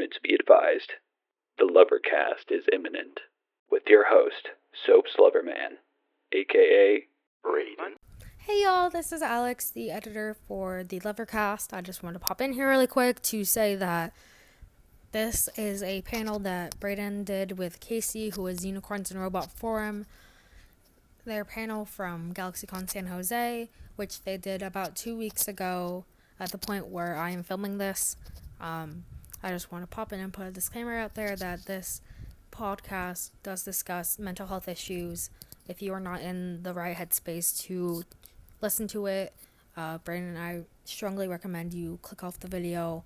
Students be advised, the Lovercast is imminent, with your host, Soap's Loverman, aka Braden. Hey y'all, this is Alex, the editor for the Lovercast. I just wanted to pop in here really quick to say that this is a panel that Braden did with Casey, who is Unicorns and Robot Forum. Their panel from GalaxyCon San Jose, which they did about 2 weeks ago at the point where I am filming this. I just want to pop in and put a disclaimer out there that this podcast does discuss mental health issues. If you are not in the right headspace to listen to it, Brandon and I strongly recommend you click off the video.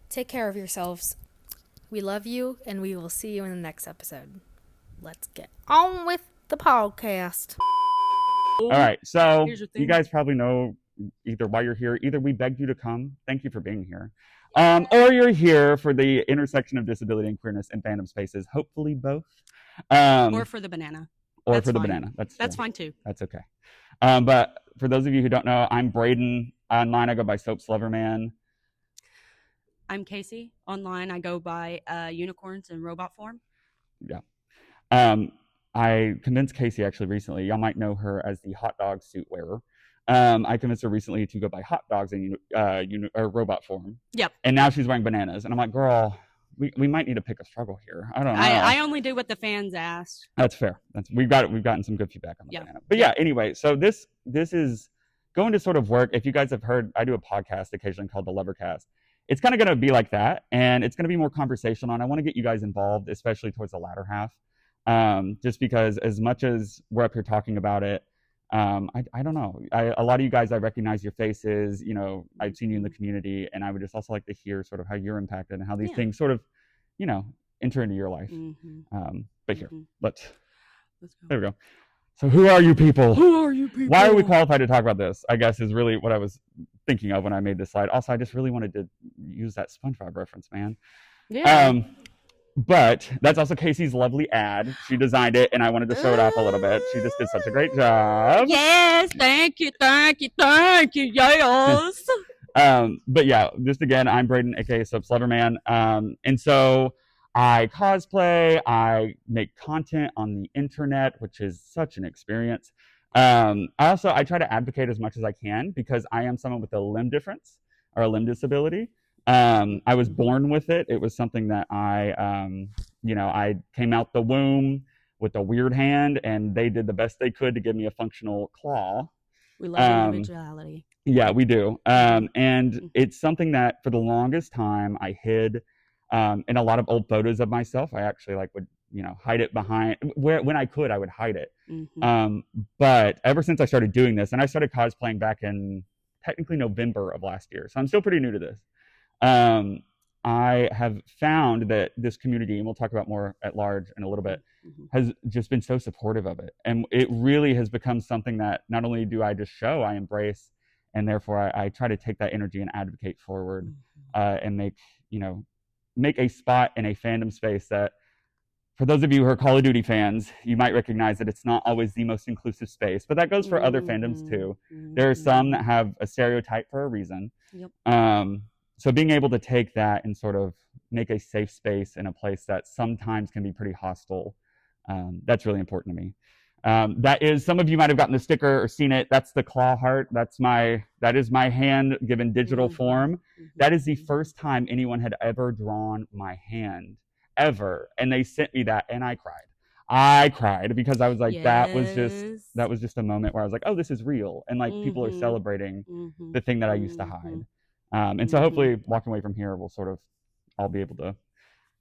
Take care of yourselves. We love you, and we will see you in the next episode. Let's get on with the podcast. All right, so you guys probably know either why you're here. Either we begged you to come, thank you for being here, or you're here for the intersection of disability and queerness in fandom spaces. Hopefully both. Or for the banana. Or That's for the fine. banana. That's fine too. That's okay. But for those of you who don't know, I'm Braden. Online, I go by Soap's Loverman. I'm Casey. Online, I go by Unicorns and Robot Form. Yeah. I convinced Casey actually recently. Y'all might know her as the hot dog suit wearer. I convinced her recently to go by hot dogs in robot form. Yep. And now she's wearing bananas. And I'm like, girl, we might need to pick a struggle here. I don't know. I only do what the fans asked. That's fair. We've gotten some good feedback on the banana. But yeah, anyway, so this is going to sort of work. If you guys have heard, I do a podcast occasionally called the Lovercast. It's kind of going to be like that, and it's going to be more conversational, and I want to get you guys involved, especially towards the latter half, just because as much as we're up here talking about it, I don't know. A lot of you guys, I recognize your faces, I've seen you in the community, and I would just also like to hear sort of how you're impacted and how these things sort of, enter into your life. Mm-hmm. But here, let's go. There we go. So who are you people? Who are you people? Why are we qualified to talk about this, I guess, is really what I was thinking of when I made this slide. Also, I just really wanted to use that SpongeBob reference, man. Yeah. But that's also Casey's lovely ad. She designed it, and I wanted to show it off a little bit. She just did such a great job. Yes, thank you, yes. But yeah, just again, I'm Braden, aka Soap's Loverman. And so I cosplay, I make content on the internet, which is such an experience. I try to advocate as much as I can because I am someone with a limb difference or a limb disability. I was born with it. It was something that I came out the womb with a weird hand, and they did the best they could to give me a functional claw. We love individuality. Yeah, we do. And it's something that for the longest time I hid in a lot of old photos of myself. I actually would hide it behind when I could. I would hide it. Mm-hmm. But ever since I started doing this, and I started cosplaying back in technically November of last year, so I'm still pretty new to this. I have found that this community, and we'll talk about more at large in a little bit, has just been so supportive of it, and it really has become something that not only do I just show, I embrace, and therefore I try to take that energy and advocate forward, and make a spot in a fandom space that, for those of you who are Call of Duty fans, you might recognize that it's not always the most inclusive space, but that goes for other fandoms too. There are some that have a stereotype for a reason. Yep. So being able to take that and sort of make a safe space in a place that sometimes can be pretty hostile, that's really important to me. That is, some of you might have gotten the sticker or seen it. That's the claw heart. That is my hand given digital form. That is the first time anyone had ever drawn my hand, ever. And they sent me that, and I cried because I was like, that was just a moment where I was like, oh, this is real. And people are celebrating the thing that I used to hide. And so hopefully walking away from here, we'll sort of all be able to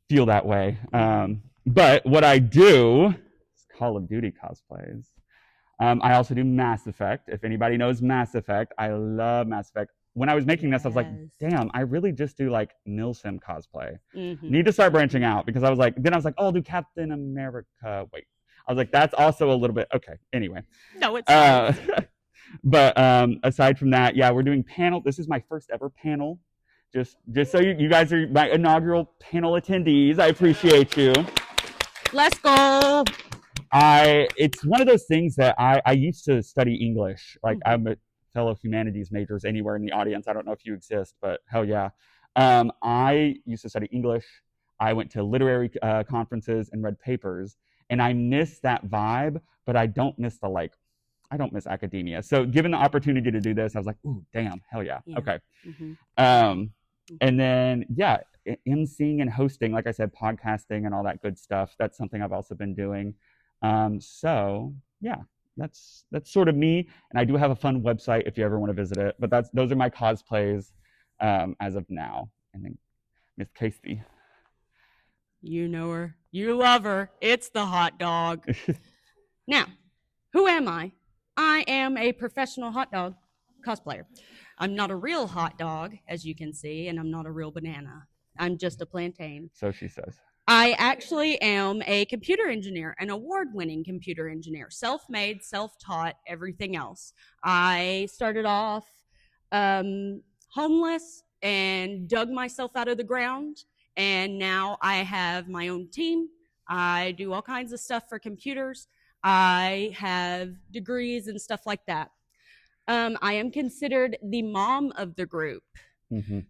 feel that way. But what I do is Call of Duty cosplays. I also do Mass Effect. If anybody knows Mass Effect, I love Mass Effect. When I was making this, I was like, damn, I really just do Milsim cosplay. Need to start branching out because I was like, I'll do Captain America. Wait, I was like, that's also a little bit, okay. Anyway. No, it's not. But aside from that, yeah, we're doing panel. This is my first ever panel. Just so you guys are my inaugural panel attendees. I appreciate you. Let's go. It's one of those things that I used to study English. I'm a fellow humanities majors anywhere in the audience. I don't know if you exist, but hell yeah. I used to study English. I went to literary conferences and read papers, and I miss that vibe, but I don't miss I don't miss academia. So given the opportunity to do this, I was like, ooh, damn, hell yeah. Okay. And then, yeah, emceeing and hosting, like I said, podcasting and all that good stuff. That's something I've also been doing. So yeah, that's sort of me. And I do have a fun website if you ever want to visit it. But those are my cosplays as of now. And then Miss Casey. You know her. You love her. It's the hot dog. Now, who am I? I am a professional hot dog cosplayer. I'm not a real hot dog, as you can see, and I'm not a real banana. I'm just a plantain. So she says. I actually am a computer engineer, an award-winning computer engineer, self-made, self-taught, everything else. I started off homeless and dug myself out of the ground, and now I have my own team. I do all kinds of stuff for computers. I have degrees and stuff like that. I am considered the mom of the group.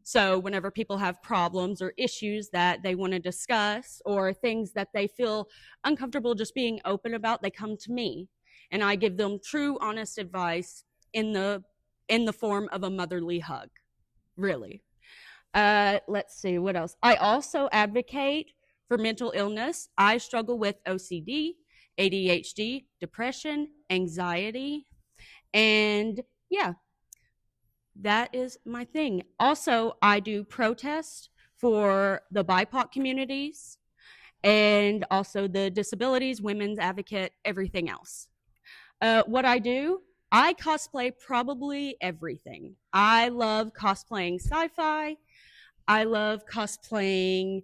So whenever people have problems or issues that they want to discuss or things that they feel uncomfortable just being open about, they come to me, and I give them true, honest advice in the form of a motherly hug. Really. Let's see, what else? I also advocate for mental illness. I struggle with OCD, ADHD, depression, anxiety, and yeah, that is my thing. Also, I do protests for the BIPOC communities and also the disabilities, women's advocate, everything else. What I do, I cosplay probably everything. I love cosplaying sci-fi. I love cosplaying,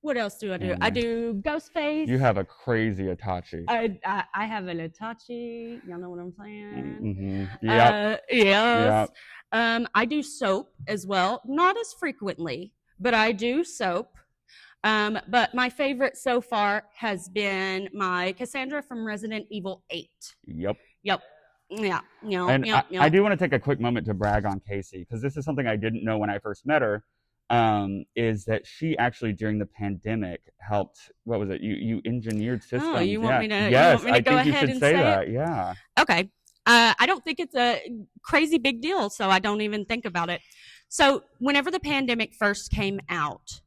what else do I do? I do Ghostface. You have a crazy Itachi. I have an Itachi. Y'all know what I'm saying? Yep. Yes. Yep. I do soap as well. Not as frequently, but I do soap. But my favorite so far has been my Cassandra from Resident Evil 8. Yep. Yeah. And I do want to take a quick moment to brag on Casey, because this is something I didn't know when I first met her. Is that she actually during the pandemic helped? What was it? You engineered systems. Oh, you want me to? Yes, you want me to go I think ahead you should and say say that. it? Yeah. Okay. I don't think it's a crazy big deal, so I don't even think about it. So whenever the pandemic first came out,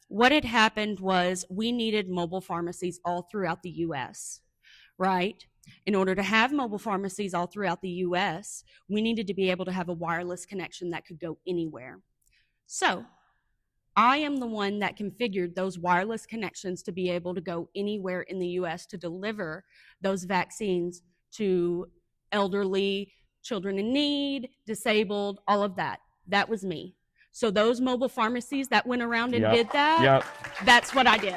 what had happened was we needed mobile pharmacies all throughout the U.S., right? In order to have mobile pharmacies all throughout the U.S., we needed to be able to have a wireless connection that could go anywhere. So I am the one that configured those wireless connections to be able to go anywhere in the U.S. to deliver those vaccines to elderly, children in need, disabled, all of that. That was me. So those mobile pharmacies that went around and did that, that's what I did.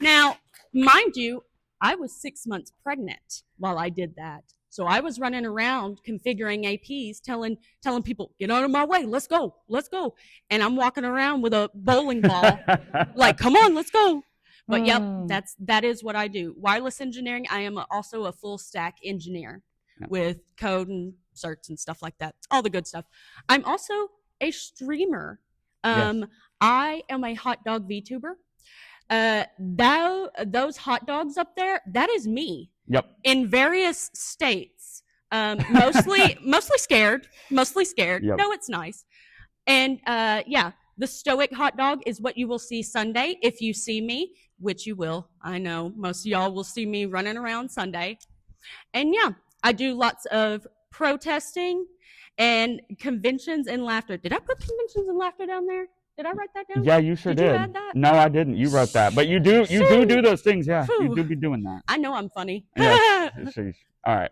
Now, mind you, I was 6 months pregnant while I did that. So I was running around configuring APs, telling people, get out of my way, let's go. And I'm walking around with a bowling ball, like, come on, let's go. But yep, that is what I do. Wireless engineering, I am also a full stack engineer with code and certs and stuff like that. All the good stuff. I'm also a streamer. I am a hot dog VTuber. Those hot dogs up there, that is me. Yep. In various states, mostly scared. Yep. No, it's nice. And the stoic hot dog is what you will see Sunday if you see me, which you will. I know most of y'all will see me running around Sunday. And yeah, I do lots of protesting and conventions and laughter. Did I put conventions and laughter down there? Did I write that down? Yeah, you sure did. You add that? No, I didn't. You wrote that, but you do those things. Yeah, you do be doing that. I know I'm funny. Yes. All right.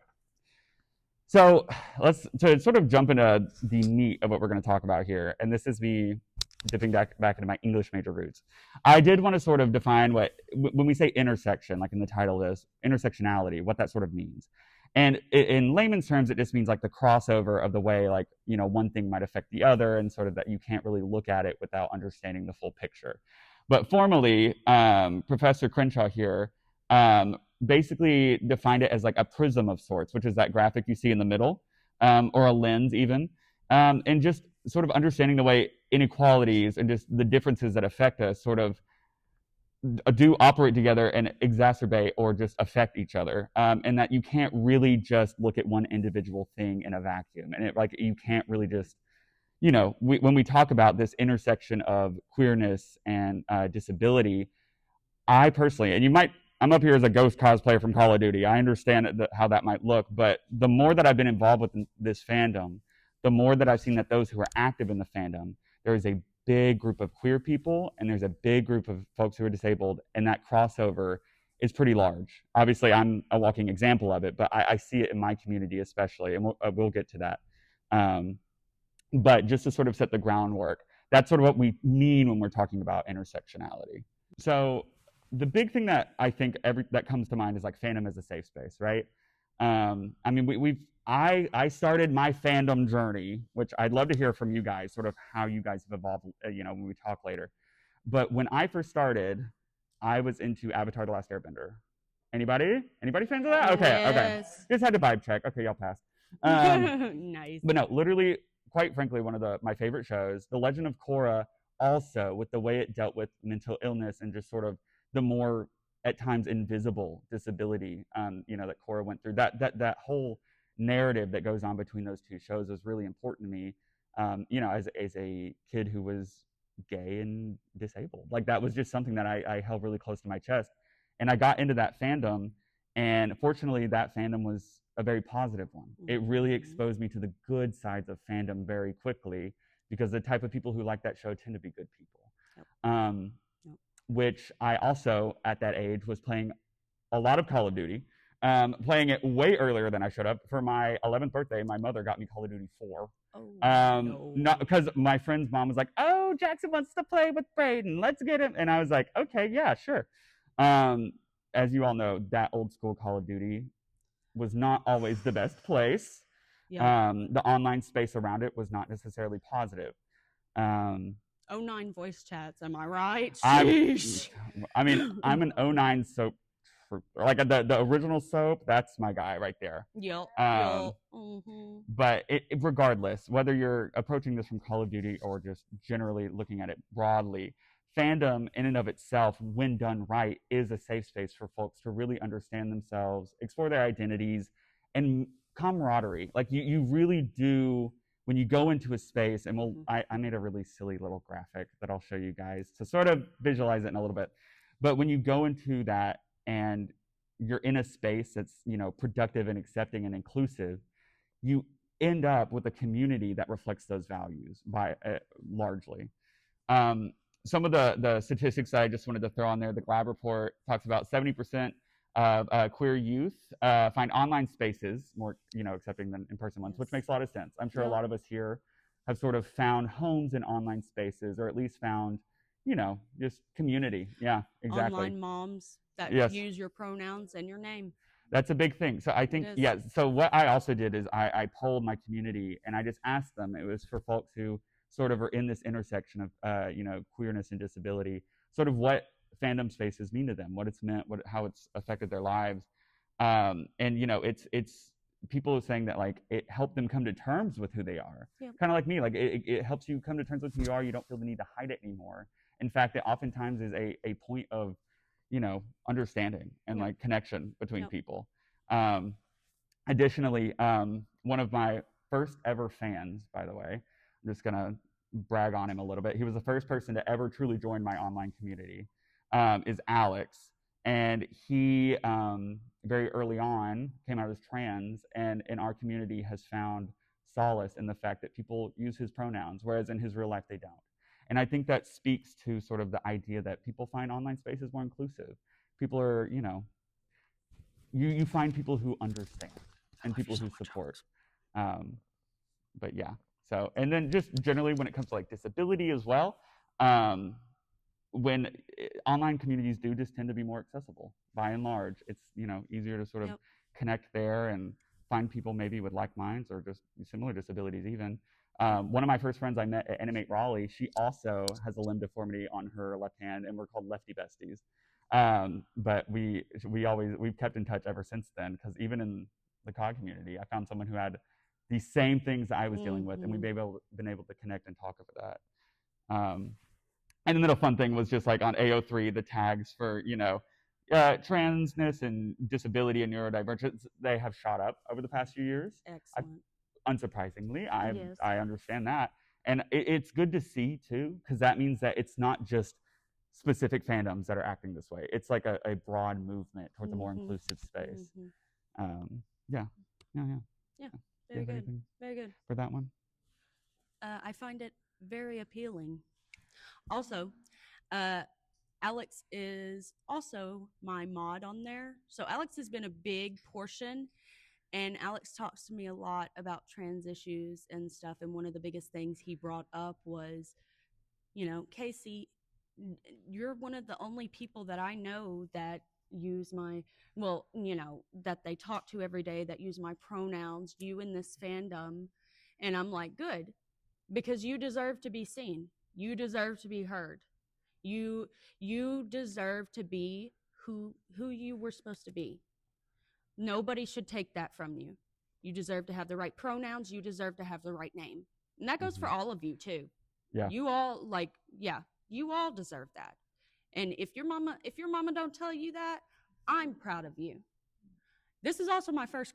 So let's sort of jump into the meat of what we're going to talk about here, and this is me dipping back into my English major roots. I did want to sort of define when we say intersection, like in the title of this, intersectionality, what that sort of means. And in layman's terms, it just means like the crossover of the way, like, you know, one thing might affect the other, and sort of that you can't really look at it without understanding the full picture. But formally, Professor Crenshaw here basically defined it as like a prism of sorts, which is that graphic you see in the middle, or a lens even, and just sort of understanding the way inequalities and just the differences that affect us sort of do operate together and exacerbate or just affect each other, and that you can't really just look at one individual thing in a vacuum, and you can't really just, when we talk about this intersection of queerness and disability, I personally, and I'm up here as a ghost cosplayer from Call of Duty. I understand how that might look, but the more that I've been involved with this fandom, the more that I've seen that those who are active in the fandom, there is a big group of queer people and there's a big group of folks who are disabled, and that crossover is pretty large. Obviously, I'm a walking example of it, but I see it in my community especially, and we'll get to that. But just to sort of set the groundwork, that's sort of what we mean when we're talking about intersectionality. So the big thing that I think that comes to mind is like fandom as a safe space, right? I mean, I started my fandom journey, which I'd love to hear from you guys, sort of how you guys have evolved, when we talk later. But when I first started, I was into Avatar: The Last Airbender. Anybody fans of that? Okay, Yes. okay. Just had to vibe check. Okay, y'all passed. Nice. But no, literally, quite frankly, one of my favorite shows, The Legend of Korra, also with the way it dealt with mental illness and just sort of the more at times invisible disability, that Korra went through. That whole narrative that goes on between those two shows was really important to me. As a kid who was gay and disabled, like that was just something that I held really close to my chest. And I got into that fandom, and fortunately, that fandom was a very positive one. It really exposed me to the good sides of fandom very quickly, because the type of people who like that show tend to be good people. Yep. Which I also, at that age, was playing a lot of Call of Duty, playing it way earlier than I should have. For my 11th birthday, my mother got me Call of Duty 4. No. Not because my friend's mom was like, "Oh, Jackson wants to play with Braden. Let's get him." And I was like, "Okay, yeah, sure." As you all know, that old school Call of Duty was not always the best place. Yeah. The online space around it was not necessarily positive. 09 voice chats, am I right? I'm an 09 soap, like the original soap. That's my guy right there. Yep. But regardless, whether you're approaching this from Call of Duty or just generally looking at it broadly, fandom in and of itself, when done right, is a safe space for folks to really understand themselves, explore their identities, and camaraderie. Like you really do. When you go into a space, and I made a really silly little graphic that I'll show you guys to sort of visualize it in a little bit. But when you go into that and you're in a space that's, productive and accepting and inclusive, you end up with a community that reflects those values largely. Some of the statistics that I just wanted to throw on there, the Glab report talks about 70% of queer youth find online spaces more, accepting than in-person ones, which makes a lot of sense. I'm sure a lot of us here have sort of found homes in online spaces, or at least found, just community. Yeah, exactly. Online moms that use your pronouns and your name. That's a big thing. So I think, so what I also did is I polled my community, and I just asked them. It was for folks who sort of are in this intersection of, queerness and disability, sort of what fandom spaces mean to them, what it's meant, how it's affected their lives. And it's people saying that like it helped them come to terms with who they are. Kind of like me, like it helps you come to terms with who you are. You don't feel the need to hide it anymore. In fact, it oftentimes is a point of, understanding and like connection between people. Additionally, one of my first ever fans, by the way, I'm just gonna brag on him a little bit. He was the first person to ever truly join my online community. Is Alex, and he very early on came out as trans, and in our community has found solace in the fact that people use his pronouns, whereas in his real life they don't. And I think that speaks to sort of the idea that people find online spaces more inclusive. People are, you find people who understand and people who support. But yeah, so, and then just generally when it comes to like disability as well, when online communities do just tend to be more accessible by and large, it's easier to sort of connect there and find people maybe with like minds or just similar disabilities even. One of my first friends I met at Animate Raleigh, she also has a limb deformity on her left hand, and we're called lefty besties. But we've kept in touch ever since then, because even in the COD community, I found someone who had the same things that I was dealing with, and we've been able to connect and talk over that. And then the fun thing was just like on AO3, the tags for, transness and disability and neurodivergence, they have shot up over the past few years. Excellent. Unsurprisingly, Yes. I understand that. And it's good to see too, because that means that it's not just specific fandoms that are acting this way. It's like a broad movement towards a more inclusive space. Yeah. Very good. Very good. For that one? I find it very appealing. Also, Alex is also my mod on there. So Alex has been a big portion, and Alex talks to me a lot about trans issues and stuff. And one of the biggest things he brought up was, Casey, you're one of the only people that I know that use that they talk to every day, that use my pronouns, you in this fandom. And I'm like, good, because you deserve to be seen. You deserve to be heard. You deserve to be who you were supposed to be. Nobody should take that from you. You deserve to have the right pronouns. You deserve to have the right name. And that goes for all of you too. Yeah. You all you all deserve that. And if your mama don't tell you that, I'm proud of you. This is also my first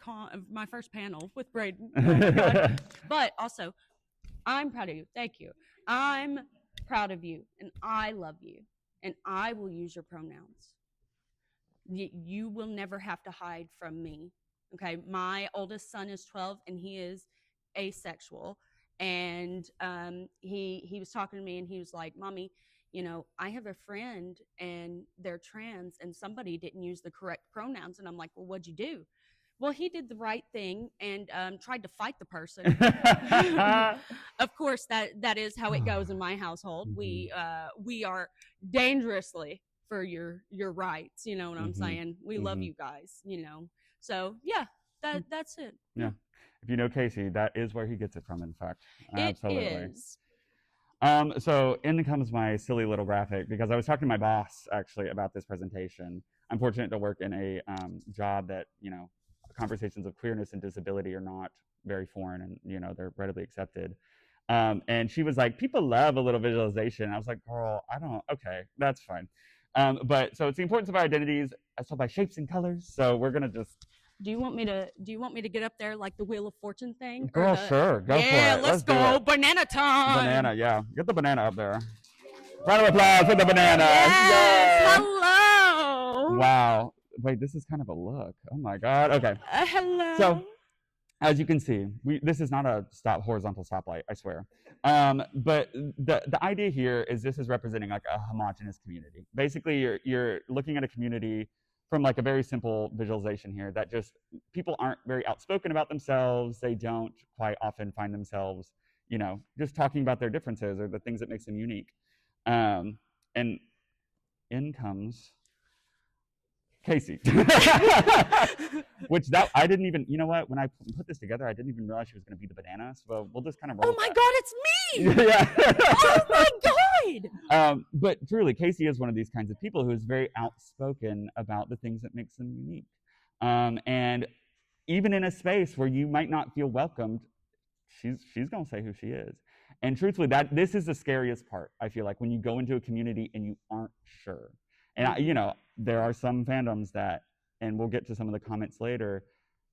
panel with Braden. But also, I'm proud of you. Thank you. I'm proud of you, and I love you, and I will use your pronouns. You will never have to hide from me. Okay, my oldest son is 12, and he is asexual. And he was talking to me, and he was like, "Mommy, I have a friend, and they're trans, and somebody didn't use the correct pronouns." And I'm like, "Well, what'd you do?" Well, he did the right thing and tried to fight the person. Of course, that is how it goes in my household. We are dangerously for your rights. You know what I'm saying? We love you guys. So yeah, that's it. Yeah. If you know Casey, that is where he gets it from. In fact, absolutely. It is. So in comes my silly little graphic, because I was talking to my boss actually about this presentation. I'm fortunate to work in a job that conversations of queerness and disability are not very foreign, and they're readily accepted. And she was like, "People love a little visualization." I was like, "Girl, I don't." Okay, that's fine. But so it's the importance of our identities as told by shapes and colors. So we're gonna just. Do you want me to get up there like the Wheel of Fortune thing? Girl, sure, go for it. Yeah, let's go. Banana time. Banana, yeah. Get the banana up there. Round of applause for the banana. Yes. Hello. Wow. Wait, this is kind of a look. Oh my God. Okay. Hello. So, as you can see, this is not a horizontal stoplight, I swear. But the idea here is this is representing like a homogenous community. Basically, you're looking at a community from like a very simple visualization here that just people aren't very outspoken about themselves. They don't quite often find themselves, just talking about their differences or the things that makes them unique. And in comes Casey, which I didn't even, when I put this together, I didn't even realize she was going to be the banana. So we'll just kind of roll. Oh my God, it's me! Yeah. Oh my God! But truly, Casey is one of these kinds of people who is very outspoken about the things that makes them unique. And even in a space where you might not feel welcomed, she's going to say who she is. And truthfully, this is the scariest part, I feel like, when you go into a community and you aren't sure. And, there are some fandoms that, and we'll get to some of the comments later,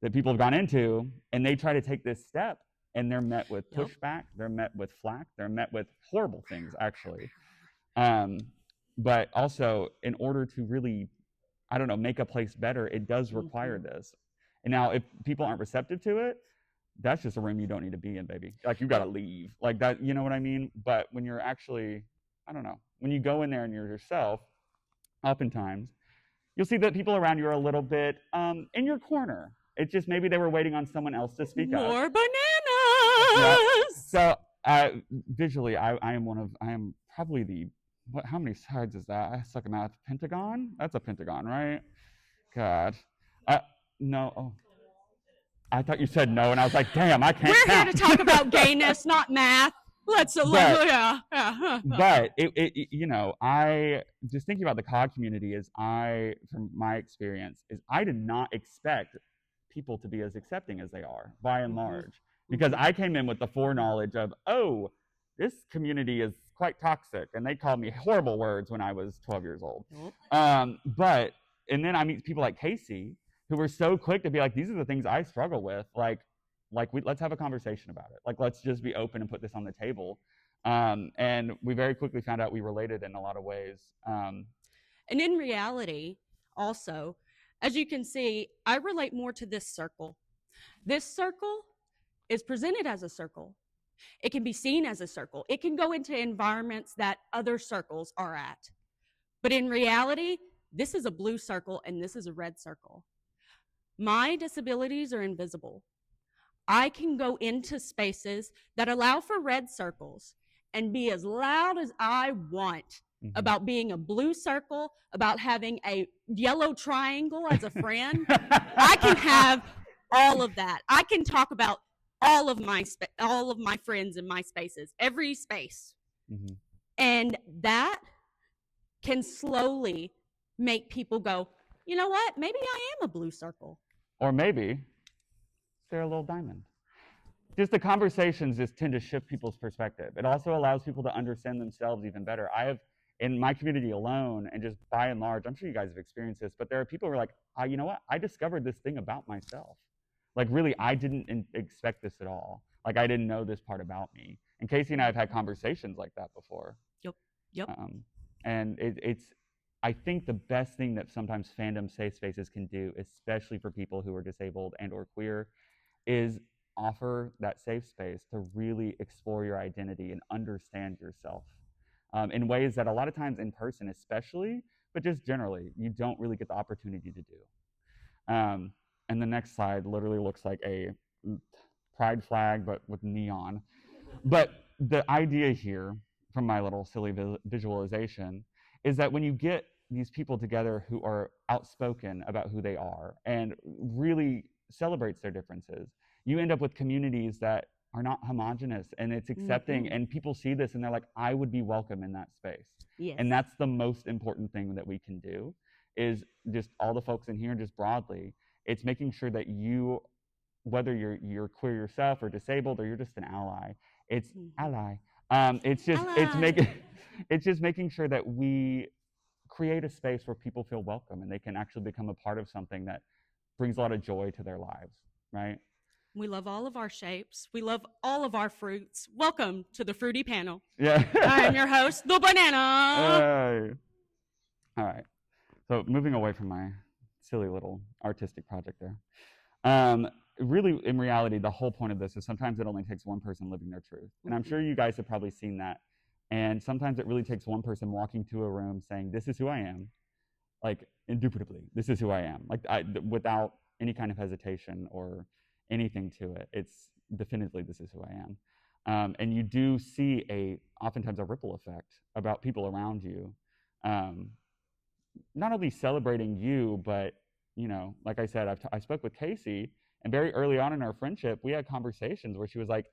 that people have gone into, and they try to take this step, and they're met with pushback, they're met with flack, they're met with horrible things, actually. But also, in order to really, make a place better, it does require this. And now, if people aren't receptive to it, that's just a room you don't need to be in, baby. Like, you got to leave. Like that, you know what I mean? But when you're actually, when you go in there and you're yourself, oftentimes, you'll see that people around you are a little bit in your corner. It's just maybe they were waiting on someone else to speak up. More bananas! Yeah. So visually, I am probably how many sides is that? I suck at math. Pentagon? That's a pentagon, right? God. No. Oh. I thought you said no, and I was like, damn, I can't We're count. here to talk about gayness, not math. But I just thinking about the COG community from my experience, I did not expect people to be as accepting as they are, by and large. Because I came in with the foreknowledge of, this community is quite toxic, and they called me horrible words when I was 12 years old. Nope. And then I meet people like Casey, who were so quick to be like, these are the things I struggle with. Let's have a conversation about it. Like, let's just be open and put this on the table. And we very quickly found out we related in a lot of ways. And in reality, also, as you can see, I relate more to this circle. This circle is presented as a circle. It can be seen as a circle. It can go into environments that other circles are at. But in reality, this is a blue circle and this is a red circle. My disabilities are invisible. I can go into spaces that allow for red circles and be as loud as I want about being a blue circle, about having a yellow triangle as a friend. I can have all of that. I can talk about all of my friends in my spaces, every space. And that can slowly make people go, you know what? Maybe I am a blue circle. Or maybe they're a little diamond. Just the conversations just tend to shift people's perspective. It also allows people to understand themselves even better. I have, in my community alone, and just by and large, I'm sure you guys have experienced this, but there are people who are like, you know what? I discovered this thing about myself. Like, really, I didn't expect this at all. Like, I didn't know this part about me. And Casey and I have had conversations like that before. Yep. And it's, I think the best thing that sometimes fandom safe spaces can do, especially for people who are disabled and or queer, is offer that safe space to really explore your identity and understand yourself in ways that a lot of times in person especially, but just generally, you don't really get the opportunity to do. And the next slide literally looks like a pride flag, but with neon. But the idea here, from my little silly visualization, is that when you get these people together who are outspoken about who they are and really celebrates their differences, you end up with communities that are not homogenous and it's accepting, and people see this and they're like, I would be welcome in that space. Yes. And that's the most important thing that we can do, is just all the folks in here, just broadly, it's making sure that you, whether you're queer yourself or disabled or you're just an ally, it's ally. It's just making sure that we create a space where people feel welcome and they can actually become a part of something that brings a lot of joy to their lives, right? We love all of our shapes. We love all of our fruits. Welcome to the Fruity Panel. Yeah. I'm your host, the Banana. Hey. All right. So moving away from my silly little artistic project there. Really, in reality, the whole point of this is sometimes it only takes one person living their truth. And I'm sure you guys have probably seen that. And sometimes it really takes one person walking to a room saying, this is who I am, like indubitably, this is who I am, like without any kind of hesitation or anything to it. It's definitively, this is who I am. And you do see oftentimes a ripple effect about people around you, not only celebrating you, but, you know, like I said, I spoke with Casey, and very early on in our friendship, we had conversations where she was like,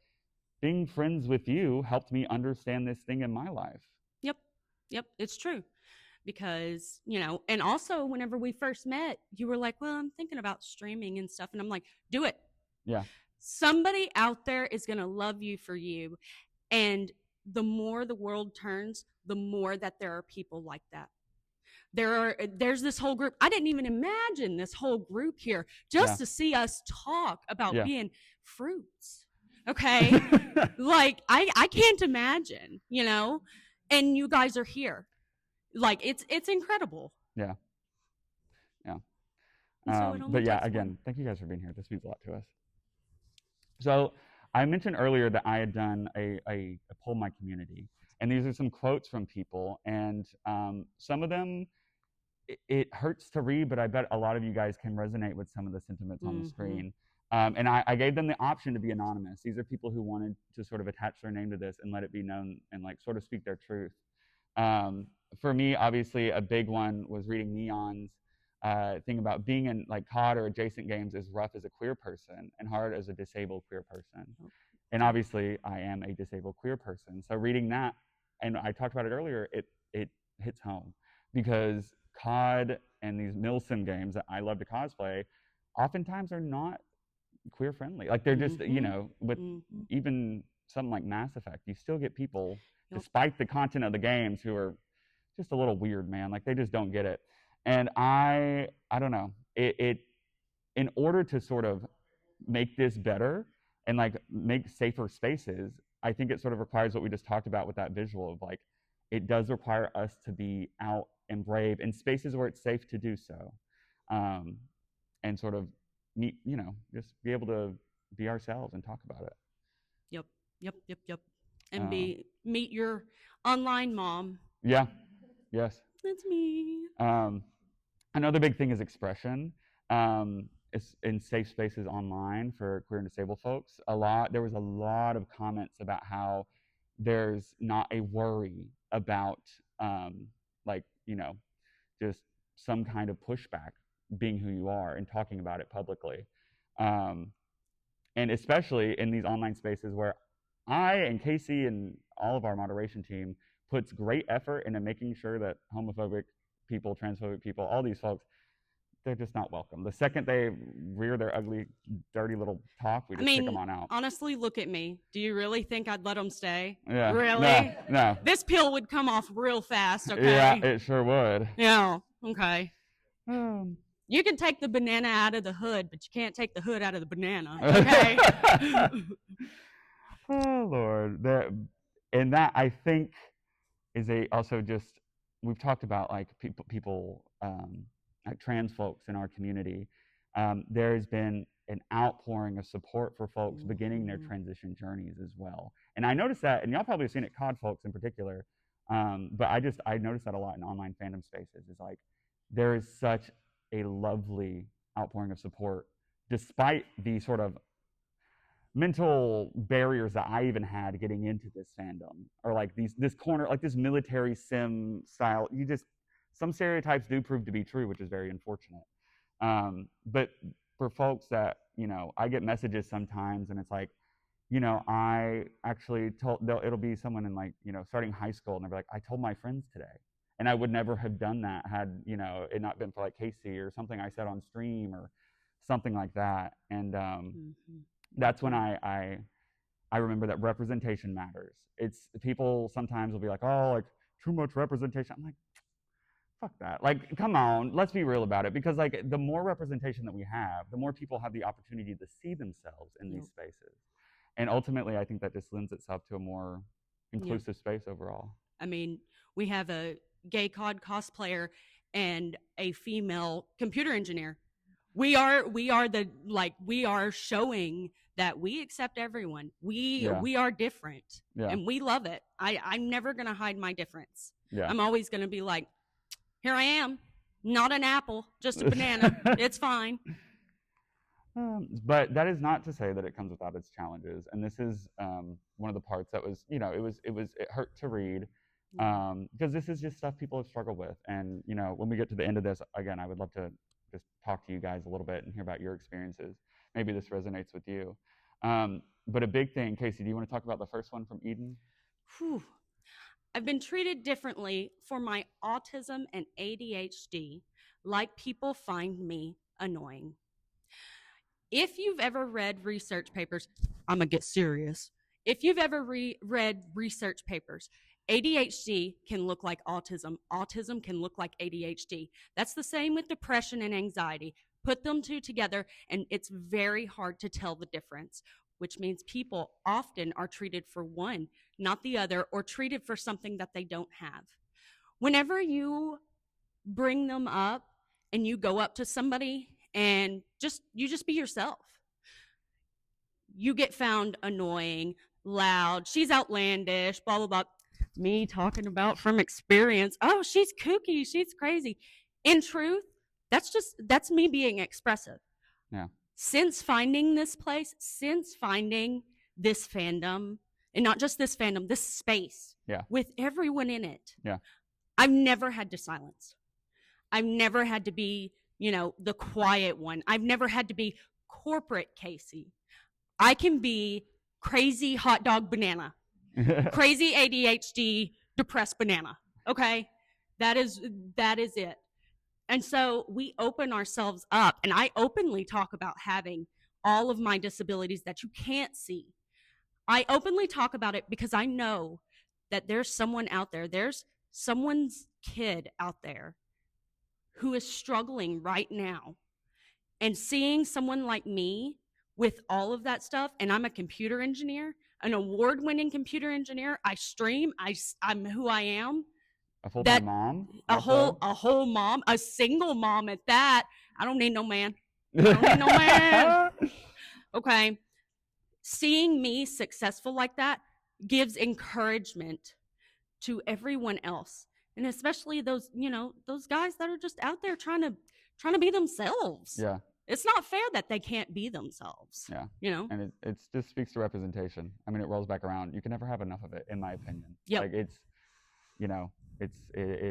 being friends with you helped me understand this thing in my life. Yep, it's true. Because, you know, and also whenever we first met, you were like, well, I'm thinking about streaming and stuff. And I'm like, do it. Yeah. Somebody out there is going to love you for you. And the more the world turns, the more that there are people like that. There's this whole group. I didn't even imagine this whole group here just to see us talk about being fruits. Okay. Like I can't imagine, you know, and you guys are here. Like it's incredible. Yeah. So but yeah, again, thank you guys for being here. This means a lot to us. So I mentioned earlier that I had done a poll in my community, and these are some quotes from people, and some of them, it hurts to read, but I bet a lot of you guys can resonate with some of the sentiments on the screen. And I gave them the option to be anonymous. These are people who wanted to sort of attach their name to this and let it be known and like sort of speak their truth. For me, obviously, a big one was reading Neon's thing about being in like COD or adjacent games is rough as a queer person and hard as a disabled queer person. And obviously, I am a disabled queer person. So reading that, and I talked about it earlier, it hits home, because COD and these milsim games that I love to cosplay oftentimes are not queer friendly. Like they're just, you know, with even something like Mass Effect, you still get people, Yep. despite the content of the games, who are just a little weird, man. Like, they just don't get it. And I don't know. It in order to sort of make this better and like make safer spaces, I think it sort of requires what we just talked about with that visual of like, it does require us to be out and brave in spaces where it's safe to do so, and sort of meet, just be able to be ourselves and talk about it. Yep. And meet your online mom. Yeah. Yes. That's me. Another big thing is expression. It's in safe spaces online for queer and disabled folks. There was a lot of comments about how there's not a worry about just some kind of pushback being who you are and talking about it publicly. And especially in these online spaces where I and Casey and all of our moderation team puts great effort into making sure that homophobic people, transphobic people, all these folks, they're just not welcome. The second they rear their ugly, dirty little talk, we just kick them on out. Honestly, look at me. Do you really think I'd let them stay? Yeah. Really? No. This pill would come off real fast, okay? Yeah, it sure would. Yeah, okay. You can take the banana out of the hood, but you can't take the hood out of the banana, okay? Oh, Lord. And that, I think, is also just, we've talked about like people like trans folks in our community. There's been an outpouring of support for folks beginning their transition journeys as well. And I noticed that, and y'all probably have seen it, COD folks in particular, but I noticed that a lot in online fandom spaces. Is like, there is such a lovely outpouring of support, despite the sort of mental barriers that I even had getting into this fandom, or like this corner, like this military sim style. Some stereotypes do prove to be true, which is very unfortunate. But for folks that, I get messages sometimes and it's like, I actually it'll be someone in like, starting high school, and they'll be like, I told my friends today. And I would never have done that had, it not been for like Casey or something I said on stream or something like that. And that's when I remember that representation matters. It's people sometimes will be like, oh, like too much representation. I'm like, fuck that. Like, come on, let's be real about it. Because like the more representation that we have, the more people have the opportunity to see themselves in these spaces. And ultimately, I think that just lends itself to a more inclusive space overall. I mean, we have a gay COD cosplayer and a female computer engineer. We are showing that we accept everyone. We are different, and we love it. I'm never gonna hide my difference. I'm always gonna be like, here I am, not an apple, just a banana. It's fine. But that is not to say that it comes without its challenges. And this is one of the parts that was, it hurt to read, because this is just stuff people have struggled with. And, when we get to the end of this, again, I would love to just talk to you guys a little bit and hear about your experiences. Maybe this resonates with you. But a big thing, Casey, do you want to talk about the first one from Eden? Whew. I've been treated differently for my autism and ADHD, like people find me annoying. If you've ever read research papers, I'm going to get serious. If you've ever read research papers, ADHD can look like autism. Autism can look like ADHD. That's the same with depression and anxiety. Put them two together, and it's very hard to tell the difference, which means people often are treated for one, not the other, or treated for something that they don't have. Whenever you bring them up and you go up to somebody and you just be yourself, you get found annoying, loud, she's outlandish, blah, blah, blah. Me talking about from experience, oh, she's kooky, she's crazy. In truth, that's me being expressive. Yeah. Since finding this place, since finding this fandom, and not just this fandom, this space with everyone in it, I've never had to silence. I've never had to be, the quiet one. I've never had to be corporate Casey. I can be crazy hot dog banana, crazy ADHD depressed banana. Okay, that is it. And so we open ourselves up, and I openly talk about having all of my disabilities that you can't see. I openly talk about it because I know that there's someone out there, there's someone's kid out there who is struggling right now. And seeing someone like me with all of that stuff, and I'm a computer engineer, an award-winning computer engineer. I stream. I'm who I am. A full-time mom. A whole mom, a single mom at that. I don't need no man. I don't need no man. Okay. Seeing me successful like that gives encouragement to everyone else, and especially those, those guys that are just out there trying to be themselves. Yeah. It's not fair that they can't be themselves. Yeah. And it just speaks to representation. I mean, it rolls back around. You can never have enough of it, in my opinion. Yep. Like it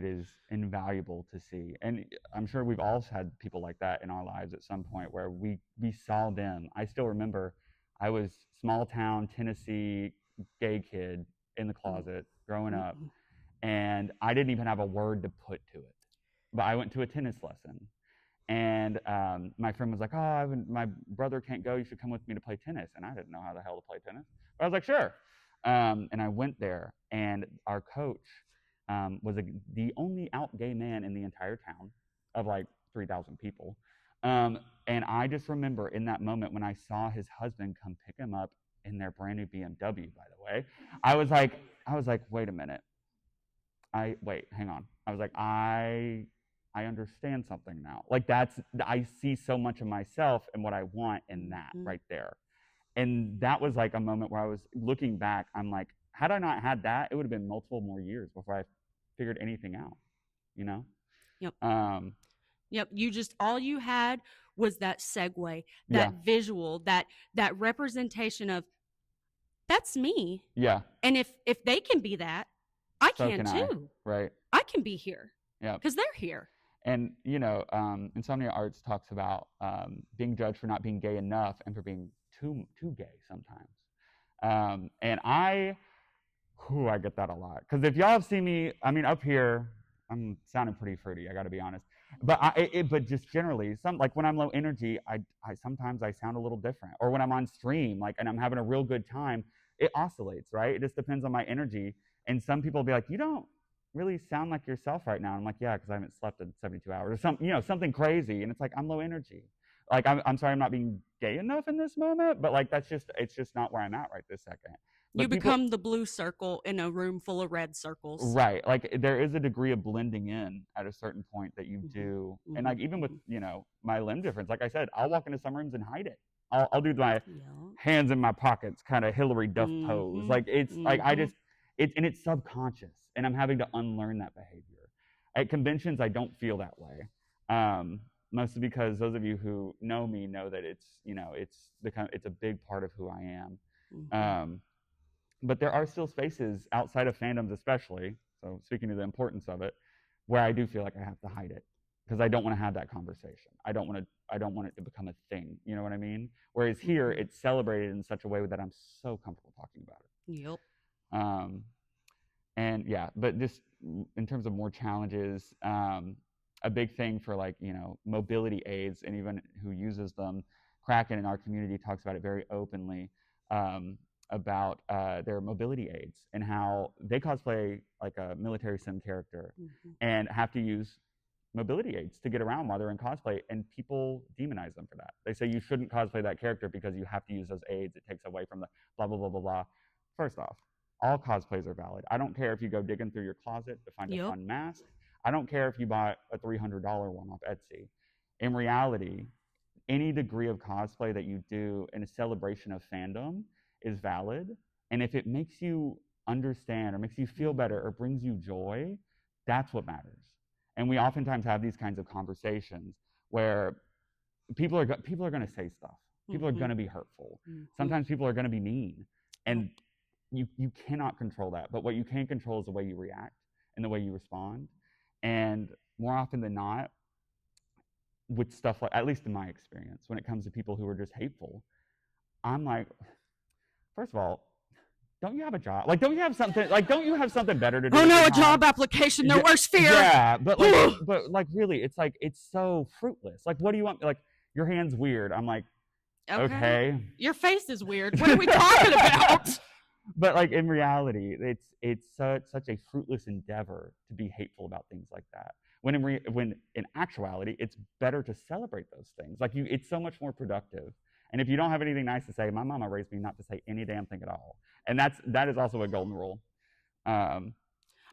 is invaluable to see. And I'm sure we've all had people like that in our lives at some point where we saw them. I still remember I was small town Tennessee gay kid in the closet growing up, and I didn't even have a word to put to it. But I went to a tennis lesson, and my friend was like, "Oh, my brother can't go. You should come with me to play tennis." And I didn't know how the hell to play tennis. But I was like, "Sure." And I went there, and our coach was the only out gay man in the entire town of like 3,000 people. And I just remember in that moment when I saw his husband come pick him up in their brand new BMW, by the way, I was like, wait a minute. Hang on. I was like, I understand something now. Like I see so much of myself and what I want in that right there. And that was like a moment where I was looking back, I'm like, had I not had that, it would have been multiple more years before I figured anything out, Yep. Yep. All you had was that segue, that visual, that representation of that's me. Yeah. And if they can be that, I can too. Right. I can be here. Yeah. Because they're here. And, Insomnia Arts talks about being judged for not being gay enough and for being too gay sometimes. And I get that a lot. Because if y'all have seen me, I mean, up here, I'm sounding pretty fruity, I got to be honest. But but just generally, when I'm low energy, I sometimes I sound a little different. Or when I'm on stream, and I'm having a real good time, it oscillates, right? It just depends on my energy. And some people will be like, "You don't really sound like yourself right now." And I'm like, "Yeah, because I haven't slept in 72 hours," or something crazy. And it's like, I'm low energy. Like, I'm sorry I'm not being gay enough in this moment, but it's just not where I'm at right this second. But you become the blue circle in a room full of red circles. Right. Like, there is a degree of blending in at a certain point that you do. And like, even with, my limb difference, like I said, I'll walk into some rooms and hide it. I'll do my hands in my pockets kind of Hillary Duff pose. Like, it's like, and it's subconscious, and I'm having to unlearn that behavior. At conventions, I don't feel that way. Mostly because those of you who know me know that it's a big part of who I am. But there are still spaces outside of fandoms, especially, so speaking of the importance of it, where I do feel like I have to hide it because I don't want to have that conversation. I don't want it to become a thing. You know what I mean? Whereas here, it's celebrated in such a way that I'm so comfortable talking about it. Yep. And yeah, but just in terms of more challenges, a big thing for mobility aids and even who uses them, Kraken in our community talks about it very openly, about their mobility aids and how they cosplay like a military sim character and have to use mobility aids to get around while they're in cosplay, and people demonize them for that. They say you shouldn't cosplay that character because you have to use those aids. It takes away from the blah, blah, blah, blah, blah. First off, all cosplays are valid. I don't care if you go digging through your closet to find a fun mask. I don't care if you bought a $300 one off Etsy. In reality, any degree of cosplay that you do in a celebration of fandom is valid. And if it makes you understand or makes you feel better or brings you joy, that's what matters. And we oftentimes have these kinds of conversations where people are going to say stuff. People are going to be hurtful. Sometimes people are going to be mean. And you cannot control that. But what you can control is the way you react and the way you respond. And more often than not, with stuff like, at least in my experience, when it comes to people who are just hateful, I'm like, first of all, don't you have a job? Like, don't you have something better to do? Oh no, a job application, their worst fear. Yeah, but really, it's like, it's so fruitless. Like, what do you want? Like, your hand's weird. I'm like, okay. Your face is weird. What are we talking about? But like in reality, it's such a fruitless endeavor to be hateful about things like that. When in actuality, it's better to celebrate those things. Like it's so much more productive. And if you don't have anything nice to say, my mama raised me not to say any damn thing at all. And that is also a golden rule. My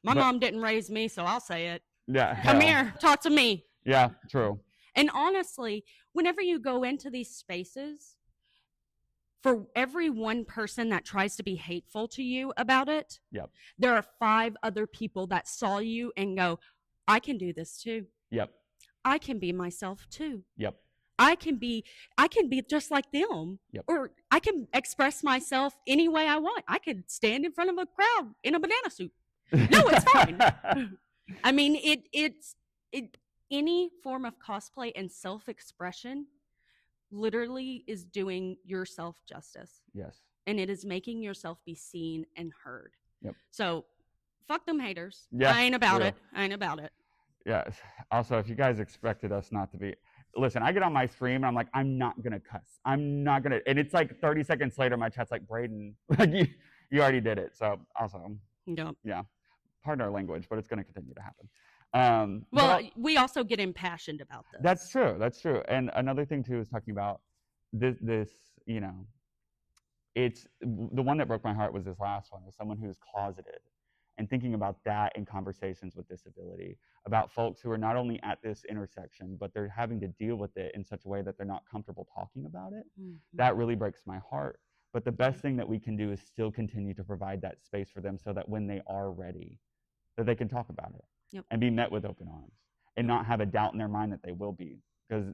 but- mom didn't raise me, so I'll say it. Yeah. Come hell. here, talk to me. Yeah, true. And honestly, whenever you go into these spaces, for every one person that tries to be hateful to you about it, Yep. there are 5 other people that saw you and go, I can do this too. Yep. I can be myself too. Yep. I can be just like them. Yep. Or I can express myself any way I want. I could stand in front of a crowd in a banana suit. No, it's fine. I mean, it's any form of cosplay and self-expression literally is doing yourself justice. Yes. And it is making yourself be seen and heard. Yep. So fuck them haters. Yeah, I ain't about real. it. I ain't about it. Yeah. Also, if you guys expected us not to be, listen, I get on my stream and I'm like, I'm not gonna cuss. I'm not gonna, and it's like 30 seconds later, my chat's like, Braden, like you already did it. So also, Yep. yeah, pardon our language, but it's gonna continue to happen. Well, we also get impassioned about this. That's true. That's true. And another thing too is talking about this, you know, it's the one that broke my heart was this last one, is someone who's closeted, and thinking about that in conversations with disability, about folks who are not only at this intersection, but they're having to deal with it in such a way that they're not comfortable talking about it. Mm-hmm. That really breaks my heart. But the best thing that we can do is still continue to provide that space for them so that when they are ready, that they can talk about it. Yep. And be met with open arms and not have a doubt in their mind that they will be. Because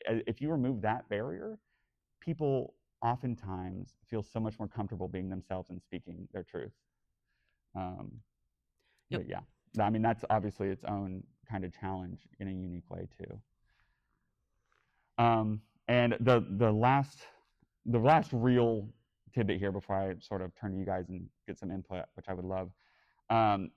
if you remove that barrier, people oftentimes feel so much more comfortable being themselves and speaking their truth. But yeah, I mean, that's obviously its own kind of challenge in a unique way too. And the last real tidbit here before I sort of turn to you guys and get some input, which I would love,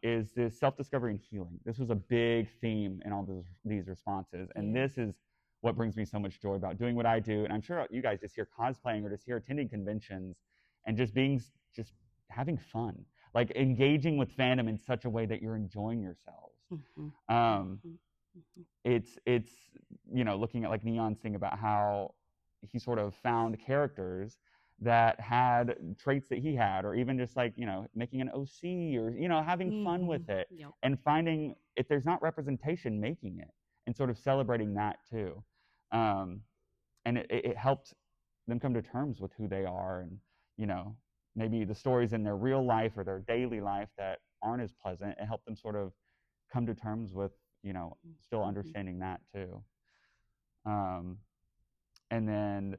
is this self-discovery and healing. This was a big theme in all these responses. And this is what brings me so much joy about doing what I do. And I'm sure you guys just here cosplaying or just here attending conventions and just having fun, like engaging with fandom in such a way that you're enjoying yourselves. It's you know, looking at like Neon's thing about how he sort of found characters that had traits that he had, or even just like, you know, making an OC, or, you know, having fun with it, and finding, if there's not representation, making it and sort of celebrating that too. And it helped them come to terms with who they are, and, you know, maybe the stories in their real life or their daily life that aren't as pleasant, it helped them sort of come to terms with, you know, still understanding that too. And then,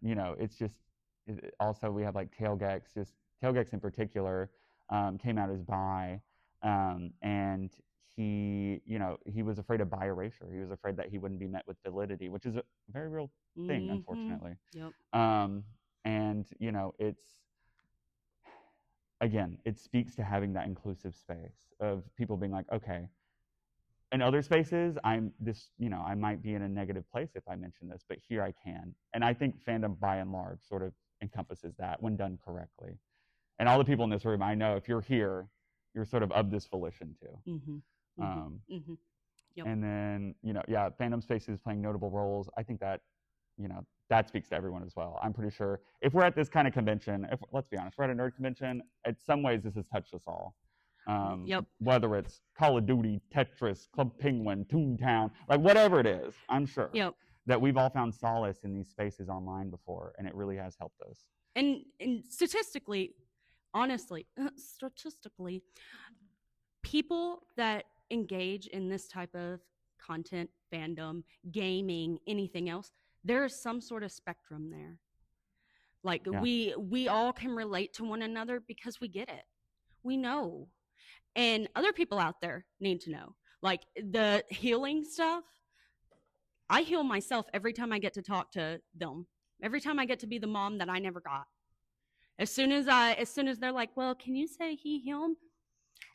you know, it's just, also we have like Tailgex, just Tailgex in particular, came out as bi, and he, you know, he was afraid of bi erasure. He was afraid that he wouldn't be met with validity, which is a very real thing, unfortunately. And, you know, it's, again, it speaks to having that inclusive space of people being like, okay, in other spaces, you know, I might be in a negative place if I mention this, but here I can. And I think fandom by and large sort of encompasses that when done correctly. And all the people in this room, I know if you're here, you're sort of this volition too. And then, you know, yeah, fandom spaces playing notable roles. I think that, you know, that speaks to everyone as well. I'm pretty sure if we're at this kind of convention, let's be honest, we're at a nerd convention, in some ways this has touched us all. Whether it's Call of Duty, Tetris, Club Penguin, Toontown, like whatever it is, I'm sure that we've all found solace in these spaces online before, and it really has helped us. And statistically, honestly, people that engage in this type of content, fandom, gaming, anything else, there is some sort of spectrum there. Like we all can relate to one another because we get it. We know. And other people out there need to know. Like the healing stuff, I heal myself every time I get to talk to them. Every time I get to be the mom that I never got. As soon as they're like, well, can you say he him?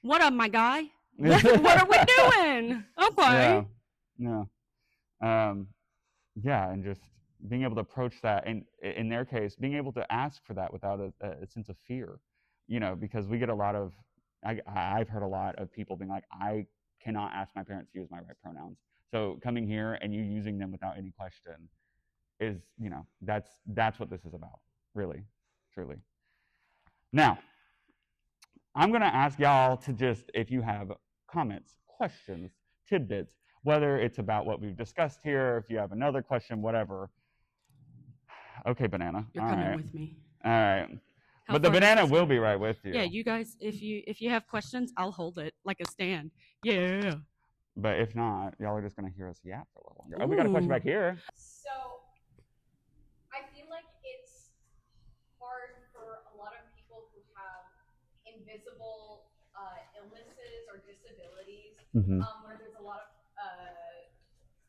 What up, my guy? What are we doing? Okay. Yeah, and just being able to approach that, and in their case, being able to ask for that without a sense of fear, because we get a lot of, I've heard a lot of people being like, I cannot ask my parents to use my right pronouns. So coming here and you using them without any question is, that's what this is about, really, truly. Now, I'm going to ask y'all to just, if you have comments, questions, tidbits, whether it's about what we've discussed here, if you have another question, whatever. Okay, banana. You're coming with me. All right. How But the far does banana this will go? be right with you. Yeah, you guys, if you have questions, I'll hold it like a stand. Yeah. But if not, y'all are just going to hear us yap for a little longer. Oh, we got a question back here. So, I feel like it's hard for a lot of people who have invisible illnesses or disabilities, where there's a lot of